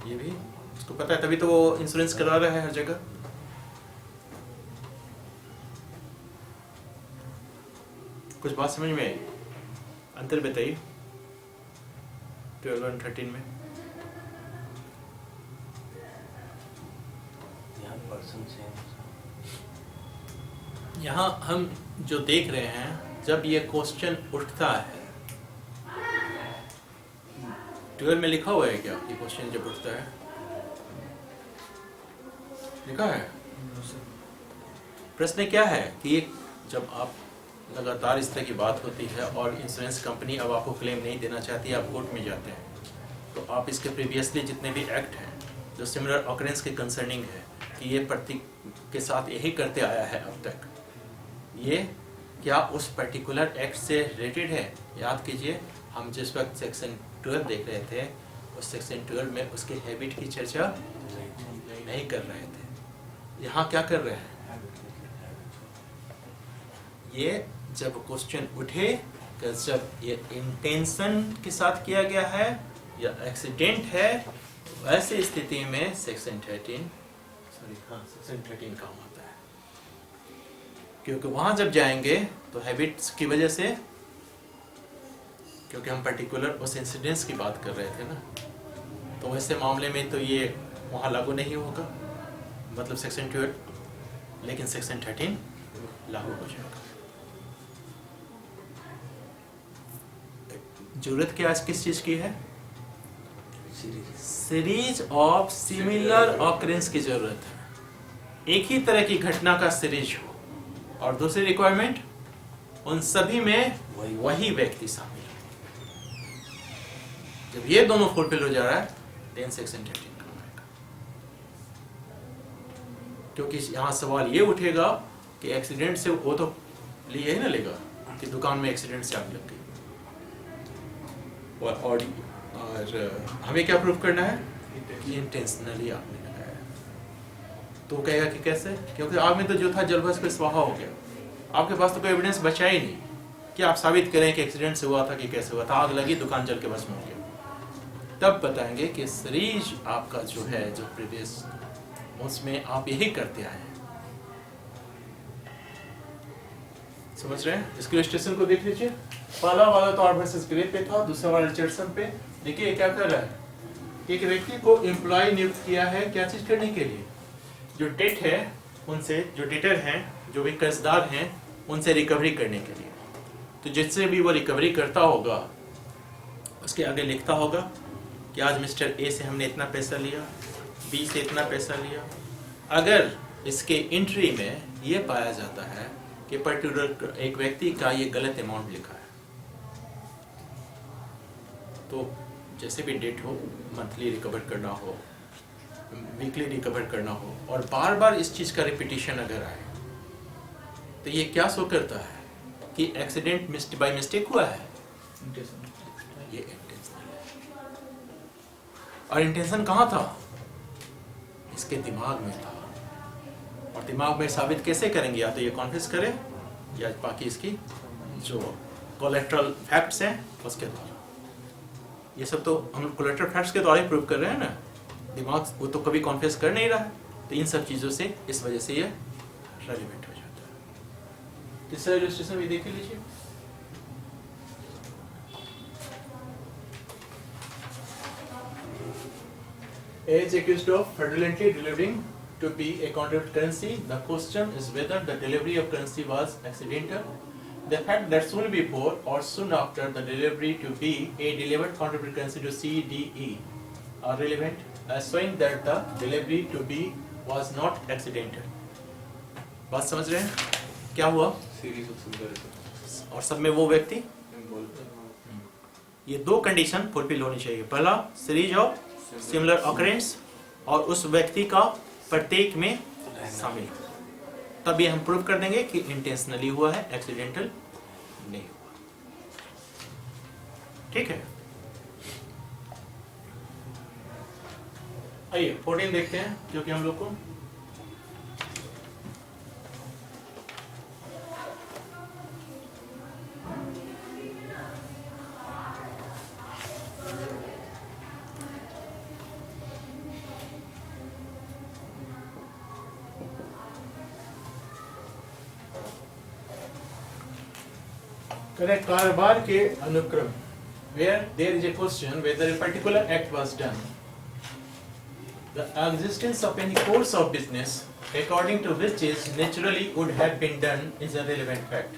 ये भी उसको पता है, तभी तो वो इंश्योरेंस करा रहा है हर जगह। कुछ बात समझ में आई? अंतर बताइए 12 और 13 में। यहाँ हम जो देख रहे हैं, जब ये क्वेश्चन उठता है, 12 में लिखा हुआ है क्या ये क्वेश्चन जब उठता है? लिखा है। प्रश्न क्या है कि जब आप लगातार इस तरह की बात होती है और इंश्योरेंस कंपनी अब आपको क्लेम नहीं देना चाहती, आप कोर्ट में जाते हैं, तो आप इसके प्रीवियसली जितने भी एक्ट हैं जो सिमिलर ऑकरेंस के कंसर्निंग है कि ये प्रतीक के साथ यही करते आया है अब तक, ये क्या उस पर्टिकुलर एक्ट से रिलेटेड है? याद कीजिए, हम जिस वक्त सेक्शन 12 देख रहे थे, उस सेक्शन 12 में उसके हैबिट की चर्चा नहीं कर रहे थे। यहाँ क्या कर रहे हैं? ये जब क्वेश्चन उठे कि जब ये इंटेंशन के साथ किया गया है या एक्सीडेंट है, वैसे स्थिति में सेक्शन 13 काम आता है। क्योंकि वहां जब जाएंगे तो हैबिट्स की वजह से, क्योंकि हम पर्टिकुलर उस इंसिडेंस की बात कर रहे थे ना, तो वैसे मामले में तो ये वहाँ लागू नहीं होगा, मतलब सेक्शन 12, लेकिन सेक्शन 13 लागू हो जाएगा। जरूरत क्या आज किस चीज की है? सीरीज ऑफ सिमिलर ऑकरेंस की जरूरत है। एक ही तरह की घटना का सीरीज हो, और दूसरी रिक्वायरमेंट, उन सभी में वही व्यक्ति शामिल हो। जब ये दोनों फुलफिल हो जा रहा है, देन सेक्शन 13 काम आएगा। क्योंकि यहाँ सवाल ये उठेगा कि एक्सीडेंट से वो तो लिए ही ना लेगा कि दुकान में एक्सीडेंट से आग लग गई, और हमें क्या प्रूफ करना है कि इंटेंशनली आग में लगाया है। तो कहेगा कि कैसे? क्योंकि आग में तो जो था जलभस्म पे स्वाहा हो गया, आपके पास तो कोई एविडेंस बचा ही नहीं कि आप साबित करें कि एक्सीडेंट से हुआ था कि कैसे हुआ था। आग लगी, दुकान जल के भस्म हो गया। तब बताएंगे कि सीरीज आपका जो है, जो प्रीवियस, उसमें आप यही करते आए हैं। समझ रहे हैं? इसके इलस्ट्रेशन को देख लीजिए। पहला वाला तो आर वर्सेस ग्रे पे था, दूसरा वाला रिचर्डसन पे। देखिए क्या कर रहा है, एक व्यक्ति को एम्प्लॉय नियुक्त किया है क्या चीज करने के लिए? जो डेट है उनसे, जो डेटर हैं, जो भी कर्जदार हैं, उनसे रिकवरी करने के लिए। तो जिससे भी वो रिकवरी करता होगा, उसके आगे लिखता होगा कि आज मिस्टर ए से हमने इतना पैसा लिया, बी से इतना पैसा लिया। अगर इसके एंट्री में ये पाया जाता है कि पर्टिकुलर एक व्यक्ति का ये गलत अमाउंट लिखा है, तो जैसे भी डेट हो, मंथली रिकवर करना हो, वीकली रिकवर करना हो, और बार बार इस चीज का रिपीटिशन अगर आए, तो ये क्या शो करता है कि एक्सीडेंट बाय मिस्टेक हुआ है, ये इंटेंशनल है। और इंटेंशन कहाँ था? इसके दिमाग में था। और दिमाग में साबित कैसे करेंगे? या तो ये कॉन्फेस करें, या बाकी इसकी जो कोलेट्रल फैक्ट्स हैं उसके द्वारा। ये सब तो हम कोलेट्रल फैक्ट्स के द्वारा ही प्रूव कर रहे हैं ना। दिमाग वो तो कभी कॉन्फेस कर नहीं रहा है, तो इन सब चीज़ों से, इस वजह से ये रेलिवेंट हो जाता है। तीसरा इलस्ट्रेशन भी देख लीजिए। As accused of fraudulently delivering to be a counterfeit currency, the question is whether the delivery of currency was accidental. The fact that soon before or soon after the delivery to B, a delivered counterfeit currency to C, D, E are relevant as showing that the delivery to B was not accidental. बात समझ रहे हैं? क्या हुआ? Series of similar और सब में वो व्यक्ति, ये दो कंडीशन फुलफिल होनी चाहिए। पहला, सीरीज ऑफ सिमिलर ऑकरेंस, और उस व्यक्ति का प्रत्येक में शामिल, तब ये हम प्रूव कर देंगे कि इंटेंशनली हुआ है, एक्सीडेंटल नहीं हुआ। ठीक है, आइए 14 देखते हैं, क्योंकि हम लोग को करेक्ट कारोबार के अनुक्रम, where there is a question whether a particular act was done. The existence of any course of business according to which is naturally would have been done is a relevant fact.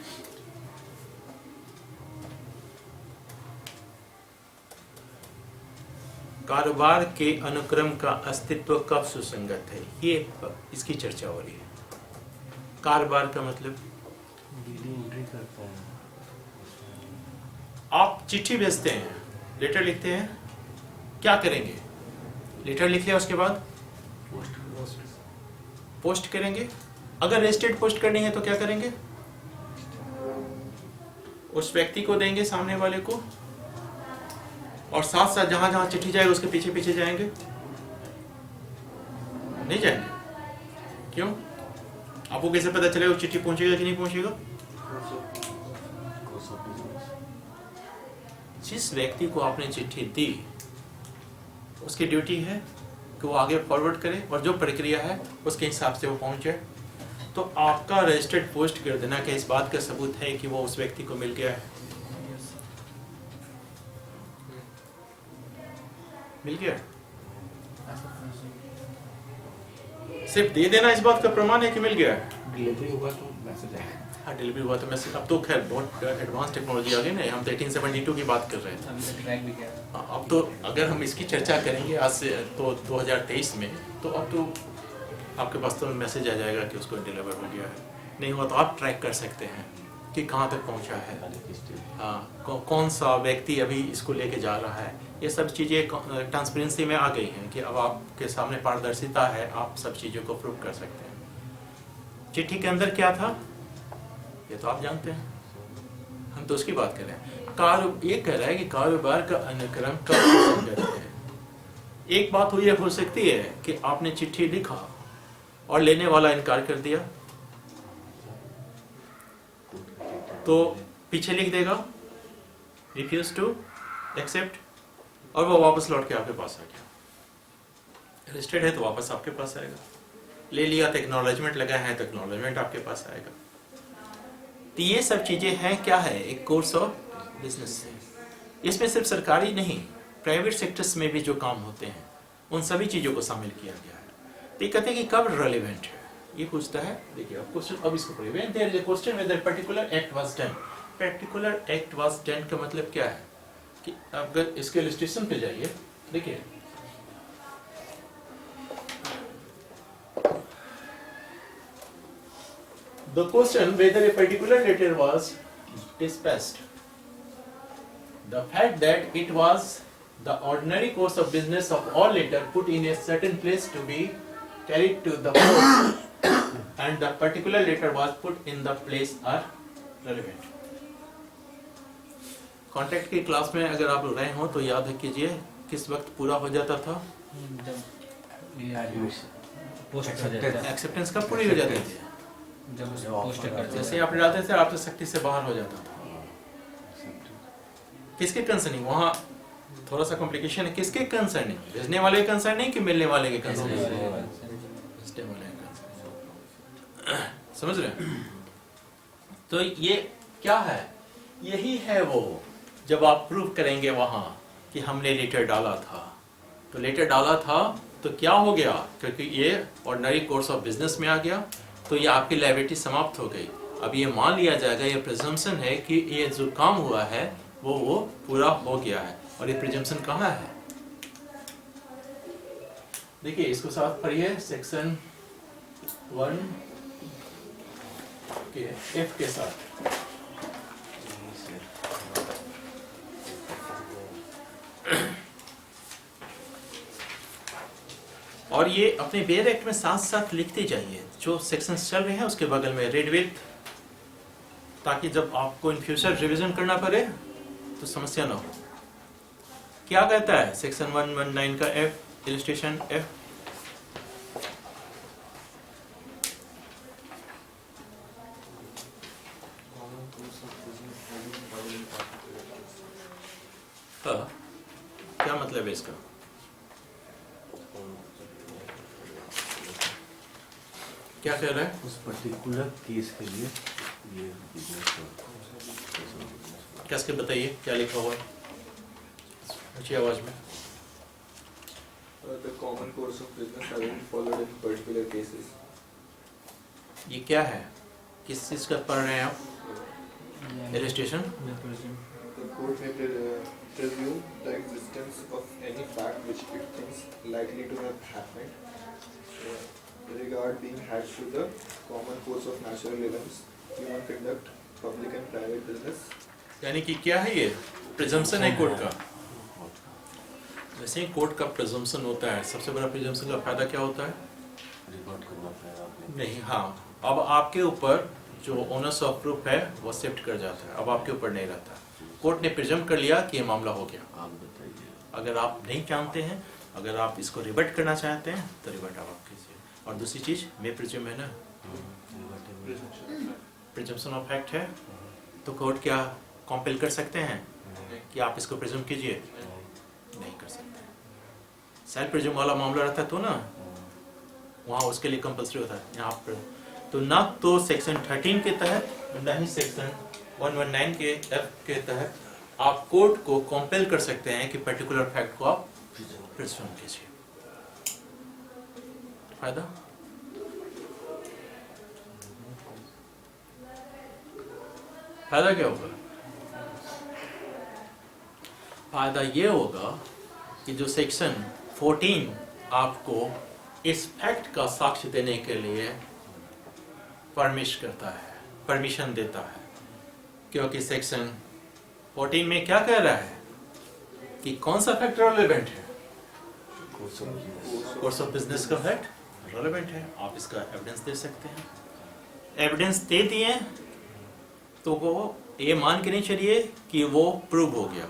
कारोबार के अनुक्रम का अस्तित्व कब सुसंगत है, ये इसकी चर्चा हो रही है। कारोबार का मतलब डेली एंट्री करता है। आप चिट्ठी भेजते हैं, लेटर लिखते हैं, क्या करेंगे? लेटर लिख लिया, उसके बाद पोस्ट करेंगे। अगर रजिस्टर्ड पोस्ट करनी है तो क्या करेंगे? उस व्यक्ति को देंगे, सामने वाले को, और साथ साथ जहां जहां चिट्ठी जाएगी उसके पीछे पीछे जाएंगे? नहीं जाएंगे। क्यों? आपको कैसे पता चलेगा चिट्ठी पहुंचेगा कि नहीं पहुंचेगा? जिस व्यक्ति को आपने चिट्ठी दी उसकी ड्यूटी है कि वो आगे फॉरवर्ड करे और जो प्रक्रिया है उसके हिसाब से वो पहुंचे। तो आपका रजिस्टर्ड पोस्ट कर देना कि इस बात का सबूत है कि वो उस व्यक्ति को मिल गया है। मिल गया, सिर्फ दे देना इस बात का प्रमाण है कि मिल गया है। डिलीवरी हुआ तो मैसेज आएगा। हाँ, डिलीवरी हुआ तो मैसेज। अब तो खैर बहुत एडवांस टेक्नोलॉजी आ गई ना, हम तो 1872 की बात कर रहे हैं। अभी तक ट्रैक भी किया। अब तो अगर हम इसकी चर्चा करेंगे आज से तो 2023 में, तो अब तो आपके पास तो मैसेज आ जाएगा कि उसको डिलीवर हो गया है। नहीं हुआ तो आप ट्रैक कर सकते हैं कि कहाँ तक पहुँचा है। हाँ, कौन सा व्यक्ति अभी इसको लेके जा रहा है। ये सब चीज़ें ट्रांसपेरेंसी में आ गई हैं कि अब आपके सामने पारदर्शिता है, आप सब चीज़ों को प्रूव कर सकते हैं। चिट्ठी के अंदर क्या था ये तो आप जानते हैं, हम तो उसकी बात कर रहे हैं। ये कह रहा है कि कारोबार का अनुक्रम कब संगत है। एक बात हुई हो सकती है कि आपने चिट्ठी लिखा और लेने वाला इनकार कर दिया, तो पीछे लिख देगा रिफ्यूज टू एक्सेप्ट, और वो वापस लौट के आपके पास आ गया। रजिस्टर्ड है तो वापस आपके पास आएगा। ले लिया तो एक्नॉलेजमेंट लगा है तो एक्नॉलेजमेंट आपके पास आएगा। तो ये सब चीजें हैं, क्या है, एक कोर्स ऑफ बिजनेस है। इसमें सिर्फ सरकारी नहीं, प्राइवेट सेक्टर्स में भी जो काम होते हैं उन सभी चीजों को शामिल किया गया है। तो ये कहते हैं कि कब रेलेवेंट है, ये पूछता है। देखिए अब क्वेश्चन, अब इसको पढ़िए। When there is a question whether particular act was done. Particular act was done का मतलब क्या है कि अगर इसके इलस्ट्रेशन पे जाइए, देखिए the question whether a particular letter was dispatched, the fact that it was the ordinary course of business of all letter put in a certain place to be carried to the post and the particular letter was put in the place are relevant. Contract की class में अगर आप रहे हो तो याद कीजिए किस वक्त पूरा हो जाता था, जब ये पोस्ट हो जाता है, एक्सेप्टेंस कब पूरी हो जाती थी, जब पोस्ट करते जैसे आप डालते थे आप तो सख्ती से बाहर हो जाता था। किसके कंसर्निंग, वहाँ थोड़ा सा कॉम्प्लिकेशन है, किसके कंसर्निंग, भेजने वाले कंसर्न नहीं कि मिलने वाले के कंसर्निंग, समझ रहे हैं। तो ये क्या है, यही है वो जब आप प्रूव करेंगे वहां कि हमने लेटर डाला था। तो लेटर डाला था तो क्या हो गया, क्योंकि ये ऑर्डिनरी कोर्स ऑफ बिजनेस में आ गया तो ये आपकी लायबिलिटी समाप्त हो गई। अब ये मान लिया जाएगा, ये प्रिजम्पशन है कि ये जो काम हुआ है वो पूरा हो गया है। और ये प्रिजम्पशन कहाँ है, देखिए इसको साथ पढ़िए, सेक्शन 1 के एफ के साथ। और ये अपने बेयर एक्ट में साथ साथ लिखते जाइए, जो सेक्शंस चल रहे हैं उसके बगल में रेड विथ, ताकि जब आपको इन फ्यूचर रिवीजन करना पड़े तो समस्या ना हो। क्या कहता है सेक्शन 119 का एफ, इलस्ट्रेशन एफ, क्या मतलब है इसका, क्या कह रहा है, उस पर्टिकुलर केस के लिए ये कैसे बताइए क्या लिखा हुआ है अच्छी आवाज में। The common course of business has been followed in particular cases. ये क्या है, किस चीज का पढ़ रहे हैं आप, हैं। Illustration. The court may presume the existence of any fact which it thinks likely to have happened. Regard being had to the common course of natural events, human conduct, public and private business. यानी कि क्या है, ये presumption है court का। वैसे ही court का presumption होता है, सबसे बड़ा प्रिजम्पशन का फायदा क्या होता है, रिकॉर्ड करना पड़ेगा आपने। नहीं, हाँ, अब आपके ऊपर जो ओनर्स ऑफ प्रूफ है वो शिफ्ट कर जाता है, अब आपके ऊपर नहीं रहता। कोर्ट ने प्रिजम कर लिया कि ये मामला हो गया। आप बताइए। अगर आप नहीं जानते हैं, अगर आप इसको रिवर्ट करना चाहते हैं तो रिवर्ट आप कीजिए। और दूसरी चीज़ मे प्रिज्यूम है ना, प्रिजम्पशन ऑफ फैक्ट है, तो कोर्ट क्या कॉम्पेल कर सकते हैं कि आप इसको प्रिज्यूम कीजिए? नहीं कर सकते। सेल्फ प्रिज्यूम वाला मामला रहता तो ना वहाँ उसके लिए कंपल्सरी होता है। यहाँ पर तो ना तो सेक्शन 13 के तहत ना ही सेक्शन 119 के F के तहत आप कोर्ट को कॉम्पेल कर सकते हैं कि पर्टिकुलर फैक्ट को आप प्रिज्यूम कीजिए। फायदा फायदा क्या होगा? फायदा ये होगा कि जो सेक्शन 14 आपको इस फैक्ट का साक्ष्य देने के लिए परमिशन देता है, क्योंकि सेक्शन 14 में क्या कह रहा है कि कौन सा फैक्ट रेलेवेंट है? कोर्स ऑफ बिजनेस का फैक्ट रेलेवेंट है, आप इसका एविडेंस दे सकते हैं। एविडेंस दे दिए तो वो ये मान के नहीं चलिए कि वो प्रूव हो गया।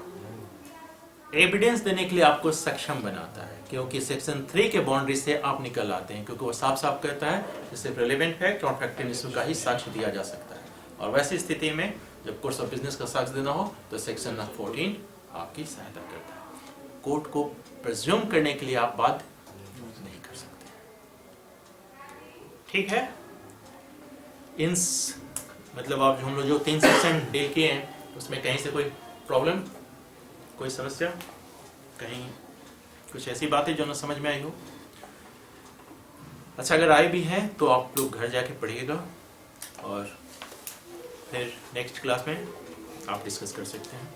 एविडेंस देने के लिए आपको सक्षम बनाता है, क्योंकि सेक्शन 3 के बाउंड्री से आप निकल आते हैं, क्योंकि वो साफ साफ कहता है इससे रेलेवेंट फैक्ट और फैक्ट इन इशू का ही साक्ष्य दिया जा सकता है। और वैसी स्थिति में जब कोर्स ऑफ बिजनेस का साक्ष्य देना हो तो सेक्शन 14 आपकी सहायता करता है। कोर्ट को प्रिज्यूम करने के लिए आप बाध्य नहीं कर सकते। ठीक है, इन मतलब आप हम लोग जो 3 सेक्शन डील किए हैं उसमें कहीं से कोई प्रॉब्लम, कोई समस्या, कहीं कुछ ऐसी बातें जो ना समझ में आई हो? अच्छा, अगर आई भी है तो आप लोग घर जाके पढ़िएगा और फिर नेक्स्ट क्लास में आप डिस्कस कर सकते हैं।